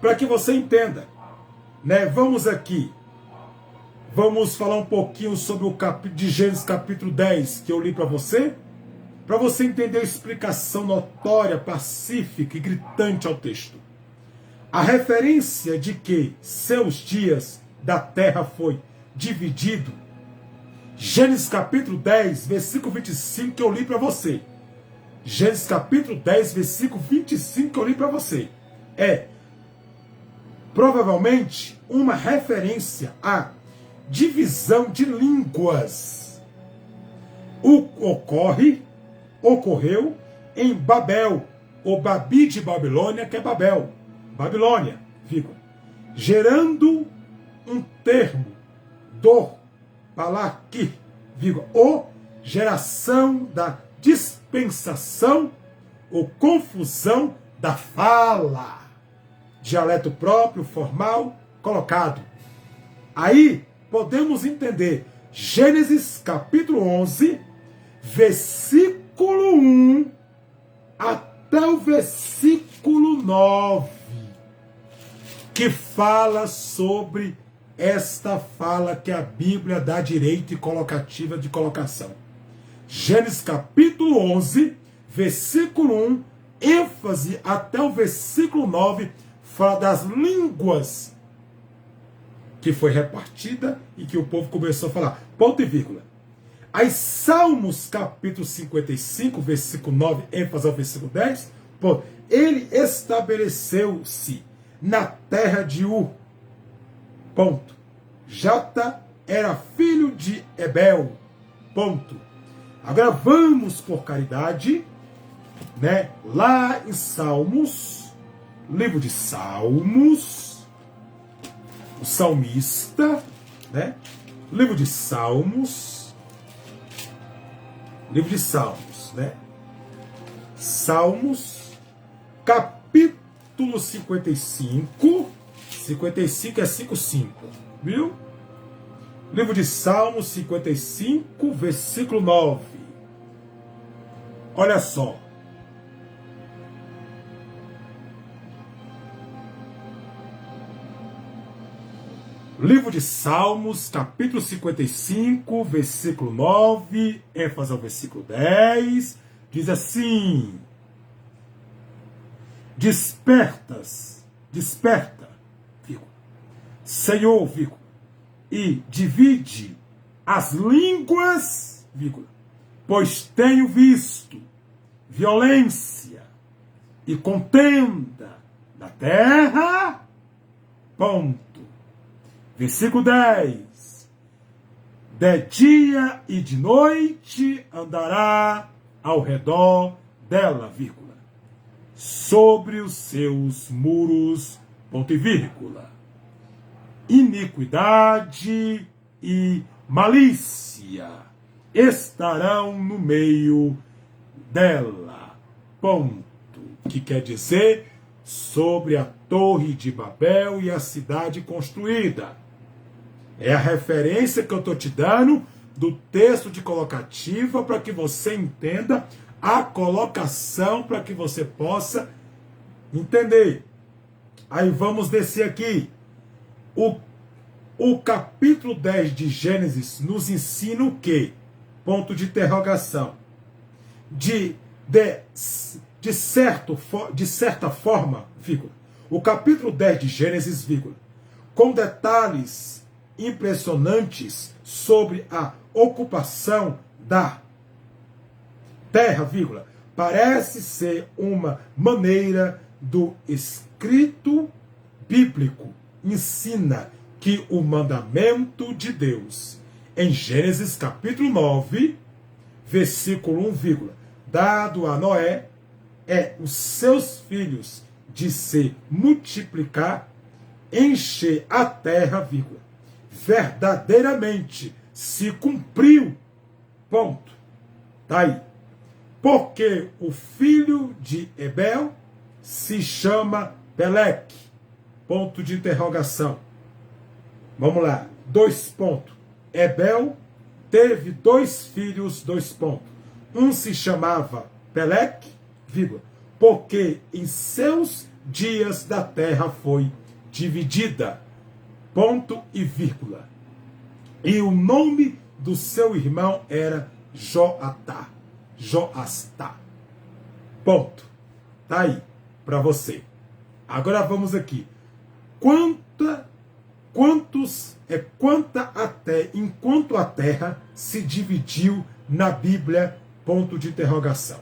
Speaker 1: para que você entenda, né? Vamos falar um pouquinho sobre o capítulo de Gênesis capítulo 10 que eu li para você entender a explicação notória, pacífica e gritante ao texto. A referência de que seus dias da terra foi dividido, Gênesis capítulo 10, versículo 25 que eu li para você. Gênesis capítulo 10, versículo 25 que eu li para você. É provavelmente uma referência à divisão de línguas. Ocorreu em Babel, ou Babi de Babilônia, que é Babilônia, gerando um termo do Balaqui, ou geração da dispensação ou confusão da fala. Dialeto próprio, formal, colocado. Aí podemos entender Gênesis capítulo 11, versículo 1 até o versículo 9, que fala sobre esta fala que a Bíblia dá direito e colocativa de colocação. Gênesis capítulo 11, versículo 1, ênfase até o versículo 9, fala das línguas que foi repartida e que o povo começou a falar. Ponto e vírgula. Aí Salmos capítulo 55, versículo 9, ênfase ao versículo 10, pô, ele estabeleceu-se na terra de Ur. Ponto. Jata era filho de Ebel. Ponto. Agora vamos, por caridade, né, lá em Salmos, livro de Salmos, o salmista, né, livro de Salmos, né, Salmos, capítulo 55, 55 é 5:5, viu? Livro de Salmos 55, versículo 9. Olha só. Livro de Salmos, capítulo 55, versículo 9, ênfase ao versículo 10, diz assim: desperta, vírgula, Senhor, vírgula, e divide as línguas, vírgula, pois tenho visto violência e contenda na terra, ponto. Versículo 10. De dia e de noite andará ao redor dela, vírgula, sobre os seus muros, ponto e vírgula. Iniquidade e malícia estarão no meio dela, ponto. Que quer dizer sobre a Torre de Babel e a cidade construída. É a referência que eu estou te dando do texto de colocativa para que você entenda a colocação, para que você possa entender. Aí vamos descer aqui. O capítulo 10 de Gênesis nos ensina o quê? Ponto de interrogação. De certa forma, vírgula, o capítulo 10 de Gênesis, vírgula, com detalhes impressionantes sobre a ocupação da terra, vírgula, parece ser uma maneira do escrito bíblico ensina que o mandamento de Deus em Gênesis capítulo 9, versículo 1, vírgula, dado a Noé, é os seus filhos de se multiplicar, encher a terra, vírgula, verdadeiramente se cumpriu, ponto. Tá aí. Porque o filho de Ebel se chama Peleque, ponto de interrogação. Vamos lá, 2 pontos. Ebel teve 2 filhos, 2 pontos. Um se chamava Peleque, vírgula, porque em seus dias da terra foi dividida, ponto e vírgula. E o nome do seu irmão era Joatá, Joastá. Ponto. Tá aí para você. Agora vamos aqui. Enquanto a terra se dividiu na Bíblia, ponto de interrogação.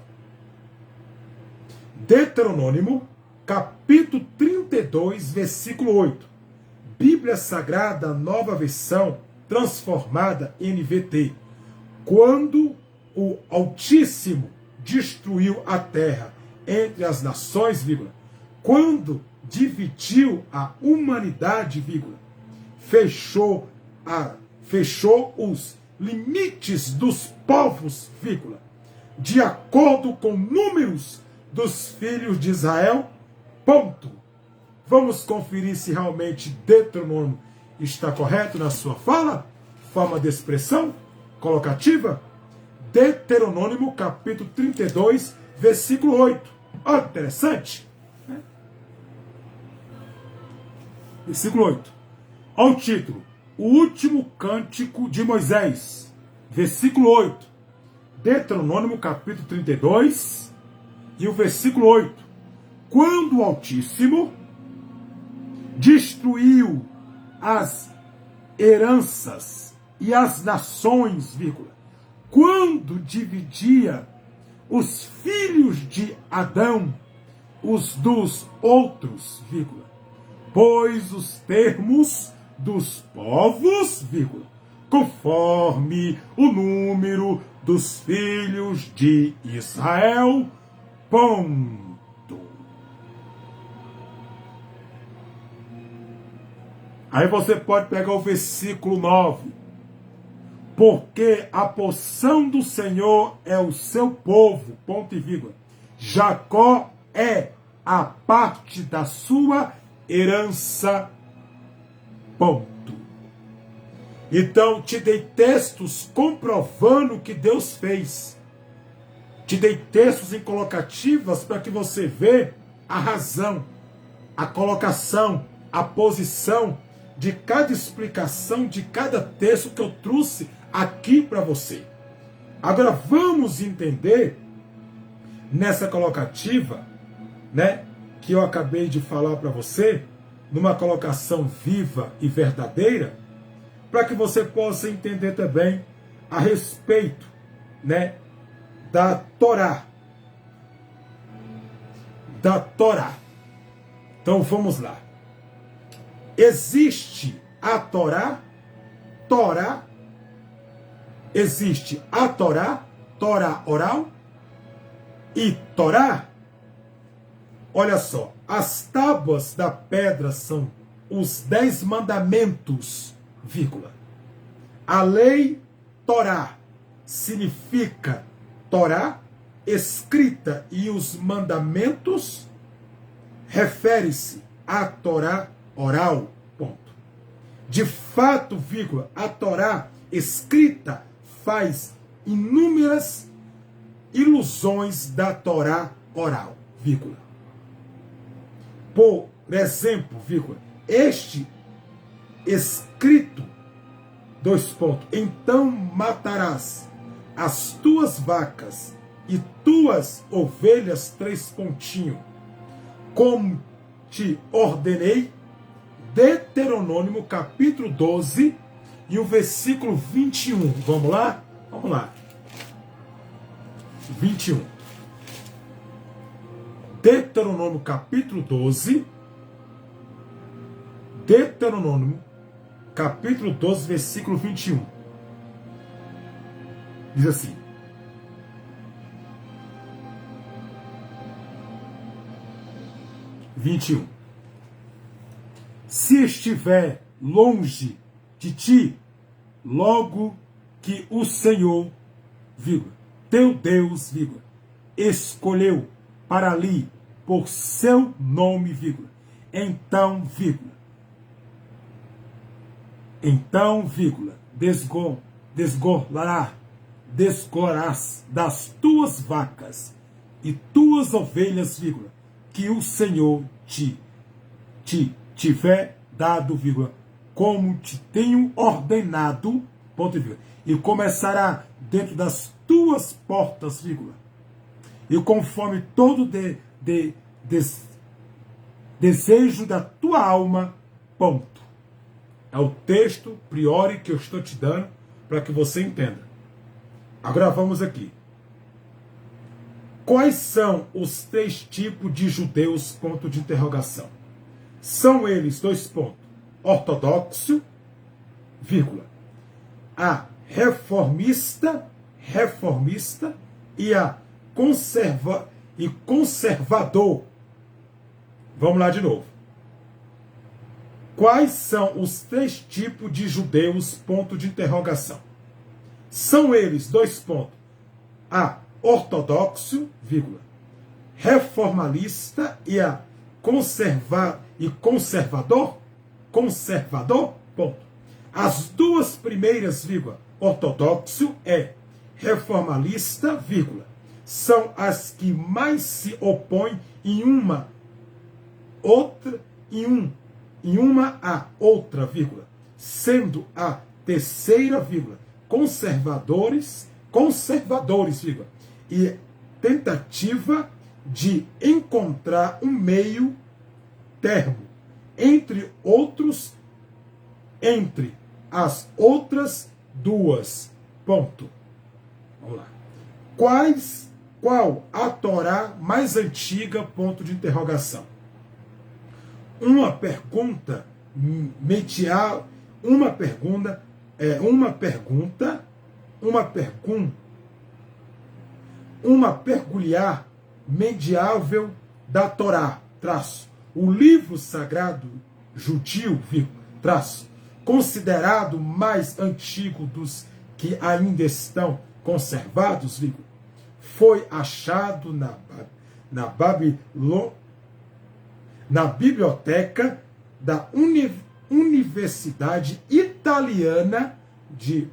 Speaker 1: Deuteronômio, capítulo 32, versículo 8. Bíblia Sagrada, nova versão, transformada NVT. Quando o Altíssimo destruiu a terra entre as nações, vírgula, quando dividiu a humanidade, vírgula, fechou os limites dos povos, vírgula, de acordo com números dos filhos de Israel, ponto. Vamos conferir se realmente Deuteronômio está correto na sua fala, forma de expressão colocativa. Deuteronômio, capítulo 32, versículo 8. Olha que interessante. Né? Versículo 8. Olha o título. O último cântico de Moisés. Versículo 8. Deuteronômio, capítulo 32, e o versículo 8. Quando o Altíssimo destruiu as heranças e as nações, vírgula, quando dividia os filhos de Adão, os dos outros, vírgula, pois os termos dos povos, vírgula, conforme o número dos filhos de Israel, ponto. Aí você pode pegar o versículo 9. Porque a porção do Senhor é o seu povo, ponto e vírgula. Jacó é a parte da sua herança, ponto. Então, te dei textos comprovando o que Deus fez. Te dei textos em colocativas para que você veja a razão, a colocação, a posição de cada explicação, de cada texto que eu trouxe aqui para você. Agora vamos entender nessa colocativa, né, que eu acabei de falar para você, numa colocação viva e verdadeira, para que você possa entender também a respeito, né, da Torá. Da Torá. Então vamos lá. Existe a Torá, existe a Torá oral e Torá. Olha só, as tábuas da pedra são os 10 mandamentos, vírgula. A lei Torá significa Torá escrita e os mandamentos refere-se à Torá oral, ponto. De fato, vírgula, a Torá escrita faz inúmeras ilusões da Torá oral, vírgula. Por exemplo, vírgula, este escrito, dois pontos, então matarás as tuas vacas e tuas ovelhas, três pontinhos, como te ordenei, Deuteronômio capítulo 12 e o versículo 21. Vamos lá? Vamos lá. 21. Deuteronômio capítulo 12. Deuteronômio capítulo 12, versículo 21. Diz assim: se estiver longe de ti, logo que o Senhor, vírgula, teu Deus, vírgula, escolheu para ali por seu nome, vírgula, então, vírgula, desgorás das tuas vacas e tuas ovelhas, vírgula, que o Senhor te tiver dado, vírgula, como te tenho ordenado, ponto e vírgula, e começará dentro das tuas portas, vírgula, e conforme todo desejo da tua alma, ponto. É o texto priori que eu estou te dando para que você entenda. Agora vamos aqui. Quais são os 3 tipos de judeus? Ponto de interrogação. São eles, dois pontos, ortodoxo, vírgula, a reformista e a conservador. Vamos lá de novo. Quais são os 3 tipos de judeus? Ponto de interrogação. São eles, dois pontos, a ortodoxo, vírgula, reformalista e a conservador, ponto. As duas primeiras, vírgula, ortodoxo é reformalista, vírgula, são as que mais se opõem em uma a outra, vírgula, sendo a terceira, vírgula, conservadores, vírgula, e tentativa de encontrar um meio termo entre as outras duas, ponto. Vamos lá. Qual a Torá mais antiga? Ponto de interrogação. Uma pergunta medial, uma peculiar mediável da Torá, traço, o livro sagrado judeu, traço, considerado mais antigo dos que ainda estão conservados, foi achado na biblioteca da Universidade Italiana de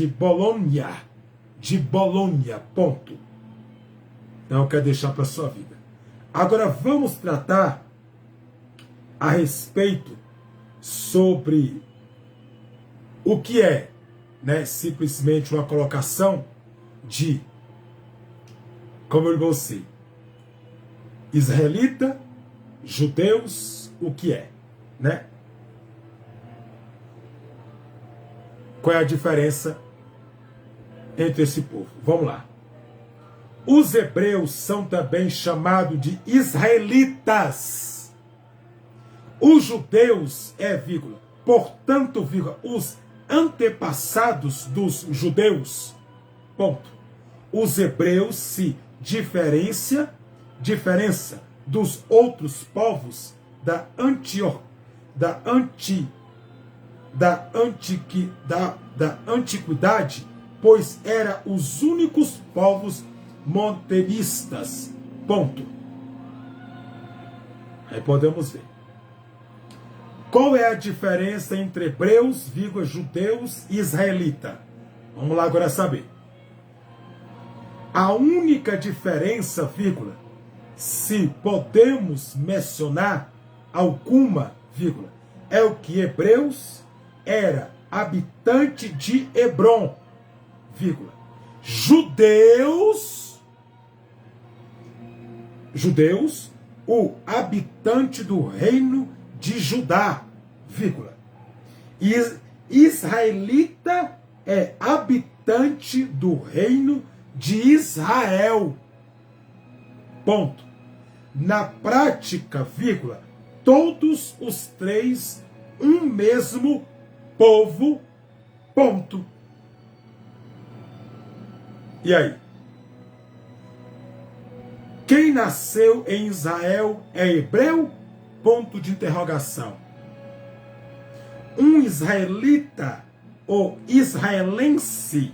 Speaker 1: Bolonha. Ponto. Então, eu quero deixar para a sua vida. Agora, vamos tratar a respeito sobre o que é, simplesmente uma colocação de, como eu vou dizer, israelita, judeus, o que é, Qual é a diferença entre esse povo? Vamos lá. Os hebreus são também chamados de israelitas. Os judeus portanto, os antepassados dos judeus. Ponto. Os hebreus se diferencia dos outros povos da antiguidade, pois eram os únicos povos monoteístas. Ponto. Aí podemos ver. Qual é a diferença entre hebreus, judeus e israelita? Vamos lá agora saber. A única diferença, se podemos mencionar alguma, é o que hebreus era habitante de Hebron, judeus, o habitante do reino de Judá, e israelita é habitante do reino de Israel. Ponto. Na prática, todos os três um mesmo povo. Ponto. E aí? Quem nasceu em Israel é hebreu? Ponto de interrogação. Um israelita ou israelense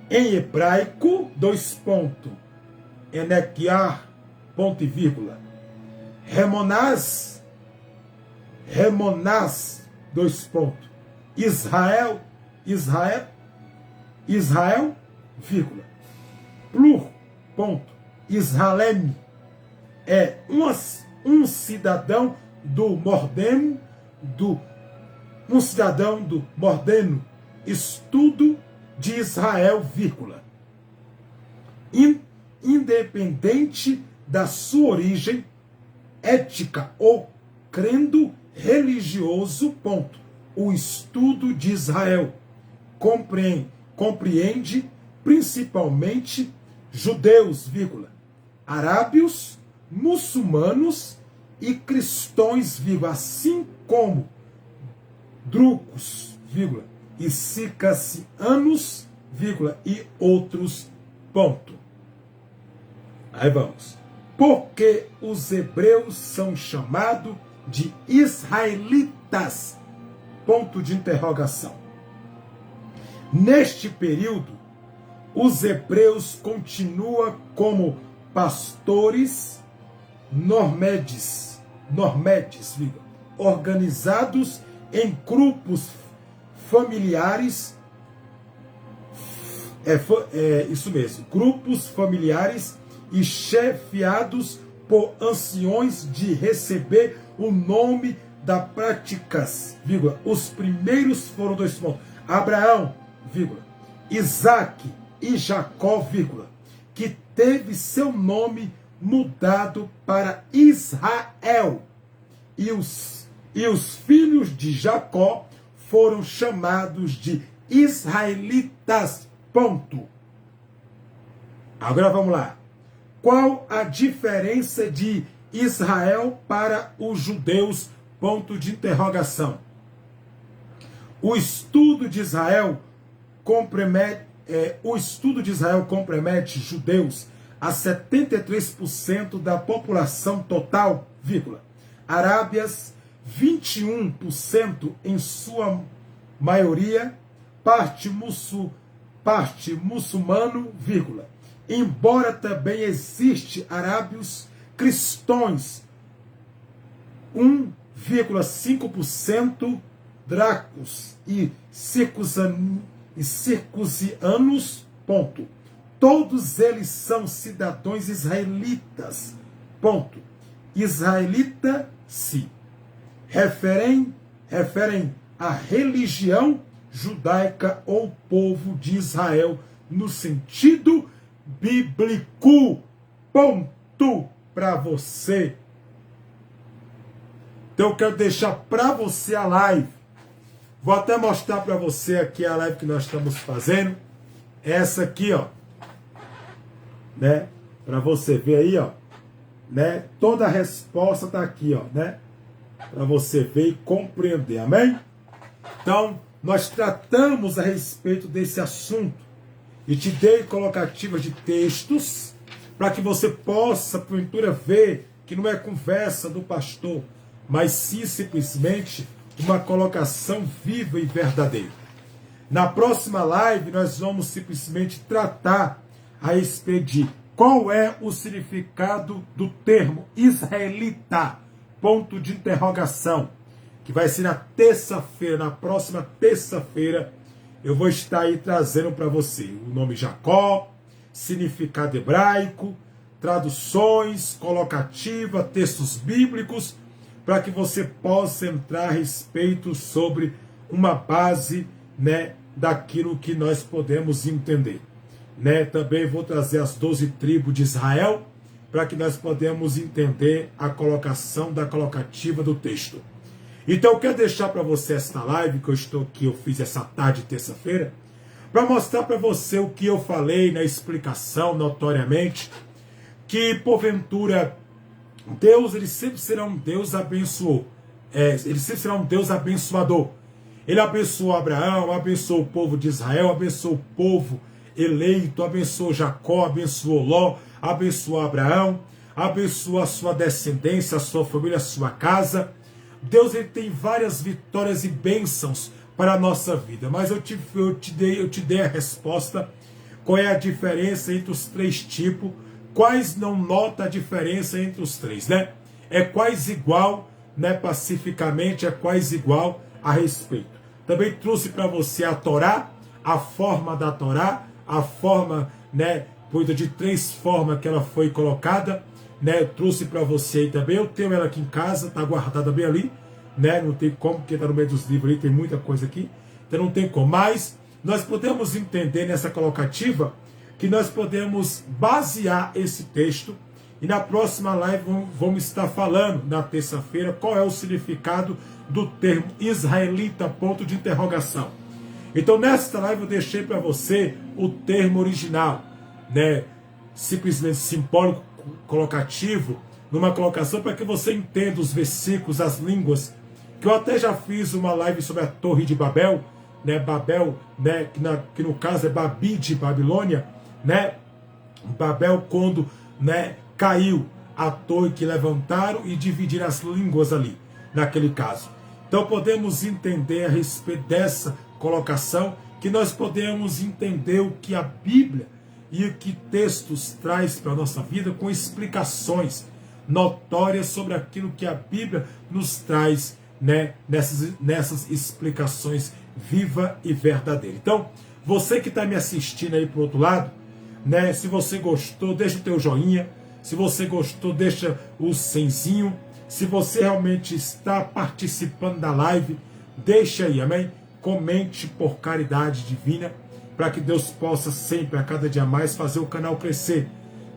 Speaker 1: em hebraico, Enequiar, ponto e vírgula. Remonás, Israel, vírgula. Plur, ponto. Israelem é um cidadão do Mordeno, estudo de Israel, vírgula. Independente da sua origem étnica ou crendo religioso, ponto. O estudo de Israel compreende principalmente judeus, arábios, muçulmanos e cristãos, assim como drucos, e circassianos, e outros, ponto. Aí vamos. Porque os hebreus são chamados de israelitas, ponto de interrogação. Neste período, os hebreus continuam como pastores normedes, organizados em grupos familiares, grupos familiares e chefiados por anciões de receber o nome da práticas, os primeiros foram Abraão, Isaac e Jacó, que teve seu nome mudado para Israel, e os filhos de Jacó foram chamados de israelitas, ponto. Agora vamos lá. Qual a diferença de Israel para os judeus? Ponto de interrogação. O estudo de Israel compromete judeus a 73% da população total, vírgula. Arábias, 21% em sua maioria, parte muçulmano, vírgula. Embora também existe arábios cristãos, 1,5%, dracos e circuncianos, ponto. Todos eles são cidadãos israelitas, ponto. Israelita, se referem à religião judaica ou povo de Israel no sentido bíblico, ponto para você. Então eu quero deixar para você a live. Vou até mostrar para você aqui a live que nós estamos fazendo. Essa aqui, ó, né? Para você ver aí, ó, né? Toda a resposta tá aqui, ó, né? Para você ver e compreender, amém? Então, nós tratamos a respeito desse assunto e te dei colocativas de textos para que você possa, porventura, ver que não é conversa do pastor, mas sim simplesmente uma colocação viva e verdadeira. Na próxima live, nós vamos simplesmente tratar a respeito de qual é o significado do termo israelita, ponto de interrogação, que vai ser na terça-feira, na próxima terça-feira, eu vou estar aí trazendo para você o nome Jacó, significado hebraico, traduções, colocativa, textos bíblicos, para que você possa entrar a respeito sobre uma base, né, daquilo que nós podemos entender. Né? Também vou trazer as 12 tribos de Israel, para que nós podemos entender a colocação da colocativa do texto. Então eu quero deixar para você esta live que eu fiz essa tarde de terça-feira, para mostrar para você o que eu falei na explicação notoriamente, que porventura Deus, ele sempre será um Deus abençoador. Ele sempre será um Deus abençoador. Ele abençoou Abraão, abençoou o povo de Israel, abençoou o povo eleito, abençoou Jacó, abençoou Ló, abençoou Abraão, abençoou a sua descendência, a sua família, a sua casa. Deus, ele tem várias vitórias e bênçãos para a nossa vida, mas eu te dei a resposta. Qual é a diferença entre os três tipos? Quais não nota a diferença entre os três, né? É quase igual, né, pacificamente, é quase igual a respeito. Também trouxe para você a Torá, a forma da Torá, a forma, né, de três formas que ela foi colocada, né? Eu trouxe para você aí também. Eu tenho ela aqui em casa, está guardada bem ali, né? Não tem como, porque está no meio dos livros ali, tem muita coisa aqui, então não tem como. Mas nós podemos entender nessa colocativa que nós podemos basear esse texto, e na próxima live vamos estar falando, na terça-feira, qual é o significado do termo israelita, ponto de interrogação. Então nesta live eu deixei para você o termo original, né, simplesmente simbólico, colocativo, numa colocação para que você entenda os versículos, as línguas, que eu até já fiz uma live sobre a Torre de Babel, né, Babel, né, que no caso é Babi de Babilônia, né? Babel, quando, né, caiu a torre que levantaram e dividiram as línguas ali, naquele caso. Então podemos entender a respeito dessa colocação, que nós podemos entender o que a Bíblia e o que textos traz para a nossa vida, com explicações notórias sobre aquilo que a Bíblia nos traz, né, nessas explicações viva e verdadeira. Então, você que está me assistindo aí para o outro lado, né, se você gostou, deixa o teu joinha. Se você gostou, deixa o senzinho. Se você realmente está participando da live, deixa aí, amém? Comente por caridade divina, para que Deus possa sempre, a cada dia mais, fazer o canal crescer,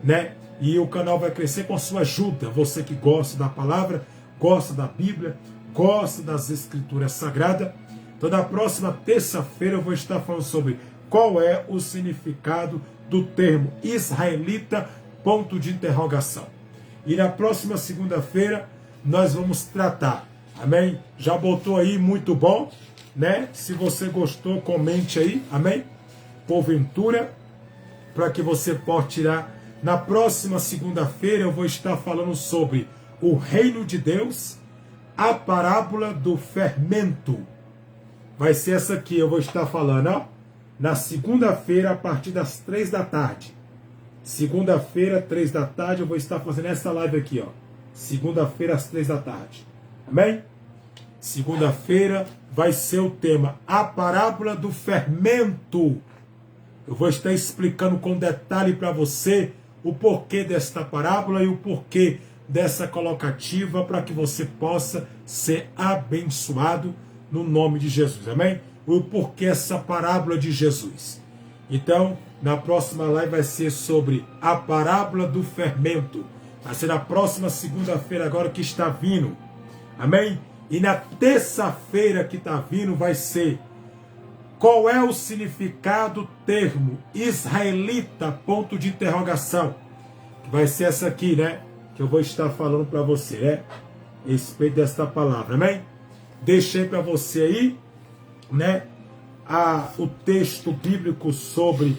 Speaker 1: né? E o canal vai crescer com a sua ajuda. Você que gosta da palavra, gosta da Bíblia, gosta das Escrituras Sagradas. Então, na próxima terça-feira eu vou estar falando sobre qual é o significado do termo israelita, ponto de interrogação. E na próxima segunda-feira nós vamos tratar, amém? Já botou aí, muito bom, né? Se você gostou, comente aí, amém? Porventura, para que você possa tirar. Na próxima segunda-feira eu vou estar falando sobre o reino de Deus, a parábola do fermento. Vai ser essa aqui, eu vou estar falando, ó, na segunda-feira, a partir das 3 da tarde. Segunda-feira, 3 da tarde, eu vou estar fazendo essa live aqui, ó. Segunda-feira, às 3 da tarde. Amém? Segunda-feira vai ser o tema, a parábola do fermento. Eu vou estar explicando com detalhe para você o porquê desta parábola e o porquê dessa colocativa, para que você possa ser abençoado no nome de Jesus, amém? O porquê essa parábola de Jesus. Então, na próxima live vai ser sobre a parábola do fermento. Vai ser na próxima segunda-feira agora que está vindo, amém? E na terça-feira que está vindo vai ser qual é o significado do termo israelita, ponto de interrogação. Vai ser essa aqui, né? Que eu vou estar falando para você, né? A respeito desta palavra, amém? Deixei para você aí, né? O texto bíblico sobre,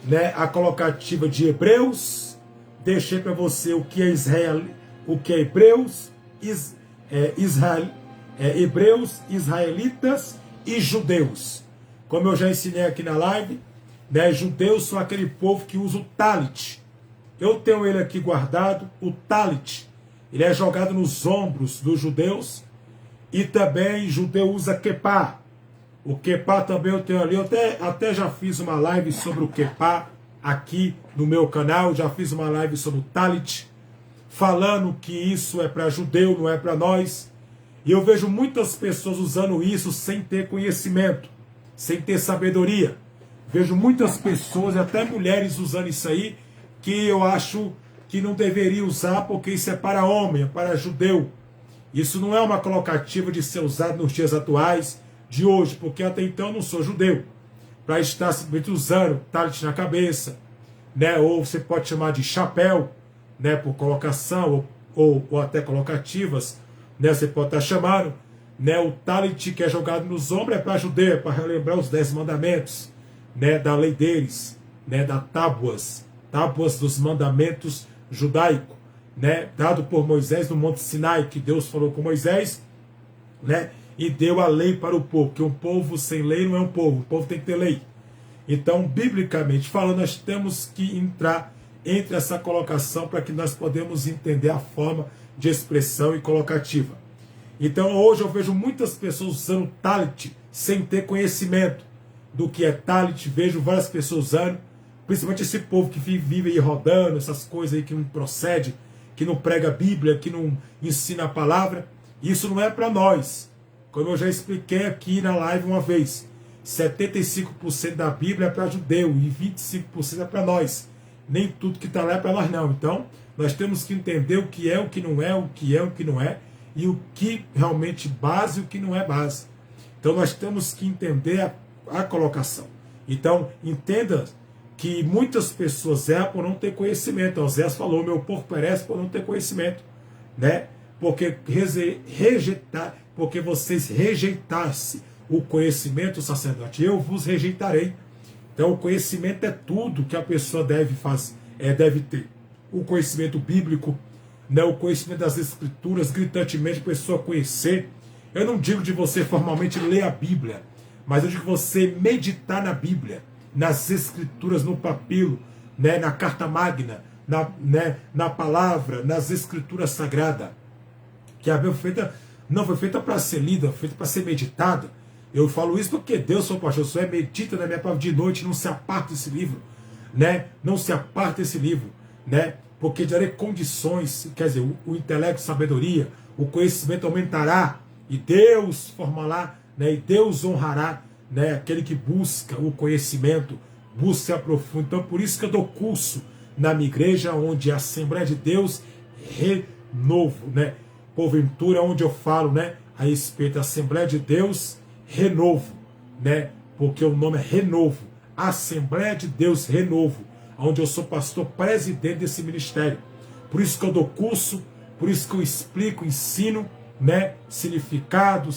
Speaker 1: né, a colocativa de Hebreus. Deixei para você o que é Israel, o que é Hebreus, Hebreus, israelitas e judeus. Como eu já ensinei aqui na live, né, judeus são aquele povo que usa o talit. Eu tenho ele aqui guardado, o talit. Ele é jogado nos ombros dos judeus. E também judeu usa quepá. O quepá também eu tenho ali. Eu até já fiz uma live sobre o quepá aqui no meu canal. Já fiz uma live sobre o talit, falando que isso é para judeu, não é para nós. E eu vejo muitas pessoas usando isso sem ter conhecimento, sem ter sabedoria. Vejo muitas pessoas, até mulheres, usando isso aí, que eu acho que não deveria usar, porque isso é para homem, é para judeu. Isso não é uma colocativa de ser usado nos dias atuais, de hoje, porque até então eu não sou judeu. Para estar simplesmente usando talit na cabeça, né? Ou você pode chamar de chapéu, né? Por colocação, ou até colocativas, né? Você pode estar chamando, né? O talit que é jogado nos ombros é para judeu, é para relembrar os 10 mandamentos, né? Da lei deles, né? Da tábuas dos mandamentos judaicos, né, dado por Moisés no Monte Sinai, que Deus falou com Moisés, né, e deu a lei para o povo, que um povo sem lei não é um povo tem que ter lei. Então, biblicamente falando, nós temos que entrar entre essa colocação para que nós podemos entender a forma de expressão e colocativa. Então, hoje eu vejo muitas pessoas usando talit sem ter conhecimento do que é talit. Vejo várias pessoas usando, principalmente esse povo que vive aí rodando, essas coisas aí que não procede, que não prega a Bíblia, que não ensina a palavra. Isso não é para nós. Como eu já expliquei aqui na live uma vez, 75% da Bíblia é para judeu e 25% é para nós. Nem tudo que está lá é para nós não. Então, nós temos que entender o que é, o que não é, o que é, o que não é, e o que realmente base e o que não é base. Então, nós temos que entender a colocação. Então, entenda que muitas pessoas erram por não ter conhecimento. Osés falou, meu povo perece por não ter conhecimento, né? Porque vocês rejeitassem o conhecimento, sacerdote, eu vos rejeitarei. Então o conhecimento é tudo que a pessoa deve ter. O conhecimento bíblico, né? O conhecimento das escrituras, gritantemente a pessoa conhecer. Eu não digo de você formalmente ler a Bíblia, mas eu digo você meditar na Bíblia, nas escrituras, no papiro, né, na carta magna, na palavra, nas escrituras sagradas. Que a Bíblia não foi feita para ser lida, foi feita para ser meditada. Eu falo isso porque Deus, seu pastor, só medita na minha palavra de noite, não se aparta desse livro, né? Não se aparta desse livro, né? Porque darei condições, quer dizer, o intelecto, a sabedoria, o conhecimento aumentará, e Deus formará, né? E Deus honrará, né, aquele que busca o conhecimento, busca aprofundar. Então, por isso que eu dou curso na minha igreja, onde a Assembleia de Deus Renovo, né? Porventura, onde eu falo, né, a respeito da Assembleia de Deus Renovo, né? Porque o nome é Renovo. Assembleia de Deus Renovo. onde eu sou pastor presidente desse ministério. Por isso que eu dou curso, por isso que eu explico, ensino, né, significado,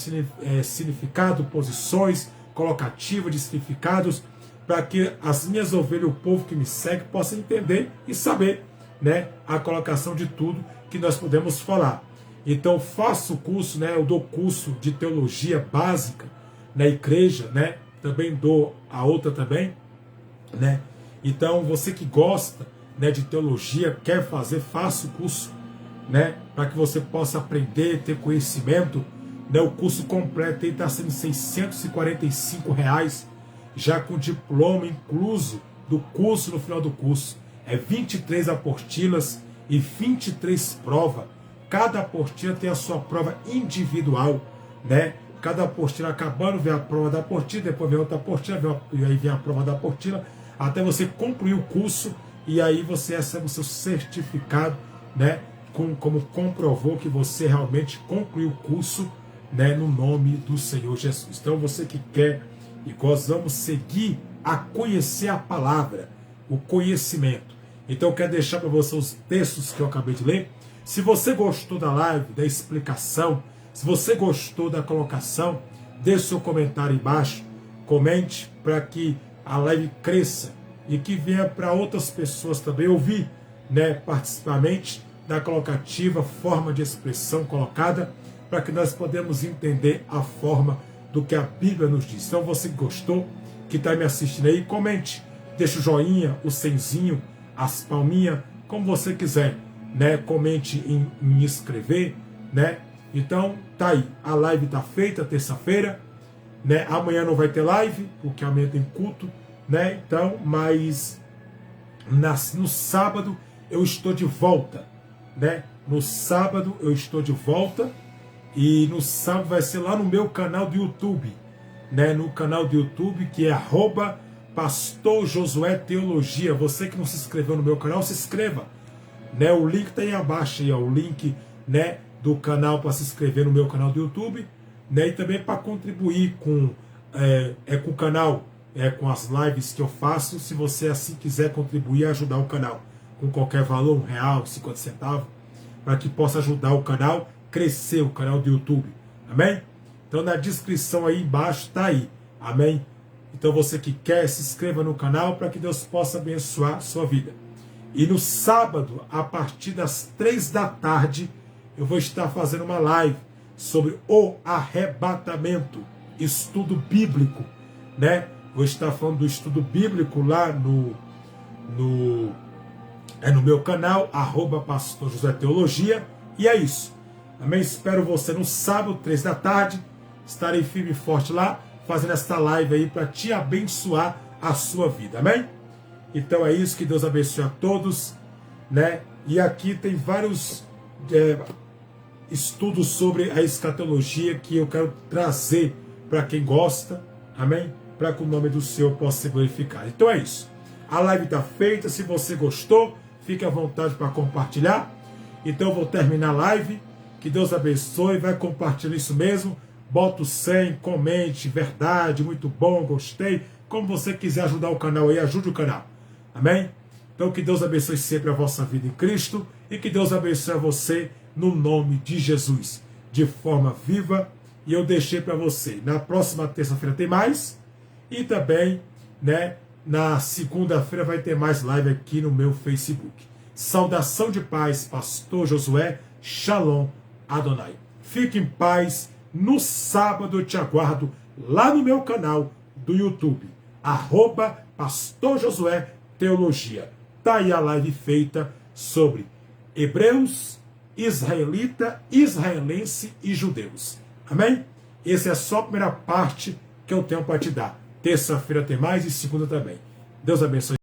Speaker 1: posições, colocativa de significados, para que as minhas ovelhas, o povo que me segue, possam entender e saber, né, a colocação de tudo que nós podemos falar. Então faço o curso, né, eu dou curso de teologia básica na igreja, né, também dou a outra também, né. Então você que gosta, né, de teologia, quer fazer, faça o curso, né, para que você possa aprender, ter conhecimento, né. O curso completo está sendo R$645, já com diploma incluso do curso. No final do curso é 23 apostilas e 23 provas. Cada apostila tem a sua prova individual, né? Cada apostila, acabando, vem a prova da apostila, depois vem outra apostila, e aí vem a prova da apostila, até você concluir o curso, e aí você recebe o seu certificado, né? Como comprovou que você realmente concluiu o curso, né? No nome do Senhor Jesus. Então você que quer, e nós vamos seguir a conhecer a palavra, o conhecimento. Então eu quero deixar para você os textos que eu acabei de ler. Se você gostou da live, da explicação, se você gostou da colocação, deixe seu comentário embaixo, comente para que a live cresça e que venha para outras pessoas também ouvir, né, participadamente da colocativa, forma de expressão colocada, para que nós podemos entender a forma do que a Bíblia nos diz. Então você que gostou, que está me assistindo aí, comente, deixa o joinha, o senzinho, as palminhas, como você quiser, né? Comente em inscrever, né? Então tá aí, a live tá feita, terça-feira, né? Amanhã não vai ter live, porque amanhã tem culto, né? Então, mas no sábado eu estou de volta, né? No sábado eu estou de volta, e no sábado vai ser lá no meu canal do YouTube, né? No canal do YouTube, que é @Pastor Josué Teologia. Você que não se inscreveu no meu canal, se inscreva, né? O link está aí abaixo, aí, ó, o link, né, do canal para se inscrever no meu canal do YouTube, né? E também para contribuir com com o canal, com as lives que eu faço. Se você assim quiser contribuir e ajudar o canal com qualquer valor, R$1, 50 centavos, para que possa ajudar o canal crescer, o canal do YouTube, amém? Então na descrição aí embaixo está aí, amém? Então você que quer, se inscreva no canal para que Deus possa abençoar a sua vida. E no sábado, a partir das 3 da tarde, eu vou estar fazendo uma live sobre o arrebatamento, estudo bíblico, né? Vou estar falando do estudo bíblico lá no meu canal, @Pastor Josué Teologia, e é isso. Amém? Espero você no sábado, 3 da tarde. Estarei firme e forte lá, fazendo esta live aí para te abençoar a sua vida. Amém? Então é isso, que Deus abençoe a todos, né? E aqui tem vários estudos sobre a escatologia que eu quero trazer para quem gosta, amém? Para que o nome do Senhor possa ser glorificado. Então é isso. A live está feita. Se você gostou, fique à vontade para compartilhar. Então eu vou terminar a live. Que Deus abençoe, vai compartilhar isso mesmo. Bota o 100, comente, verdade, muito bom, gostei. Como você quiser ajudar o canal aí, ajude o canal. Amém? Então que Deus abençoe sempre a vossa vida em Cristo e que Deus abençoe a você no nome de Jesus, de forma viva. E eu deixei para você, na próxima terça-feira tem mais, e também, né, na segunda-feira vai ter mais live aqui no meu Facebook. Saudação de paz, Pastor Josué, Shalom Adonai. Fique em paz. No sábado eu te aguardo lá no meu canal do YouTube, @Pastor Josué Teologia. Está aí a live feita sobre hebreus, israelita, israelense e judeus. Amém? Essa é só a primeira parte que eu tenho para te dar. Terça-feira tem mais e segunda também. Deus abençoe.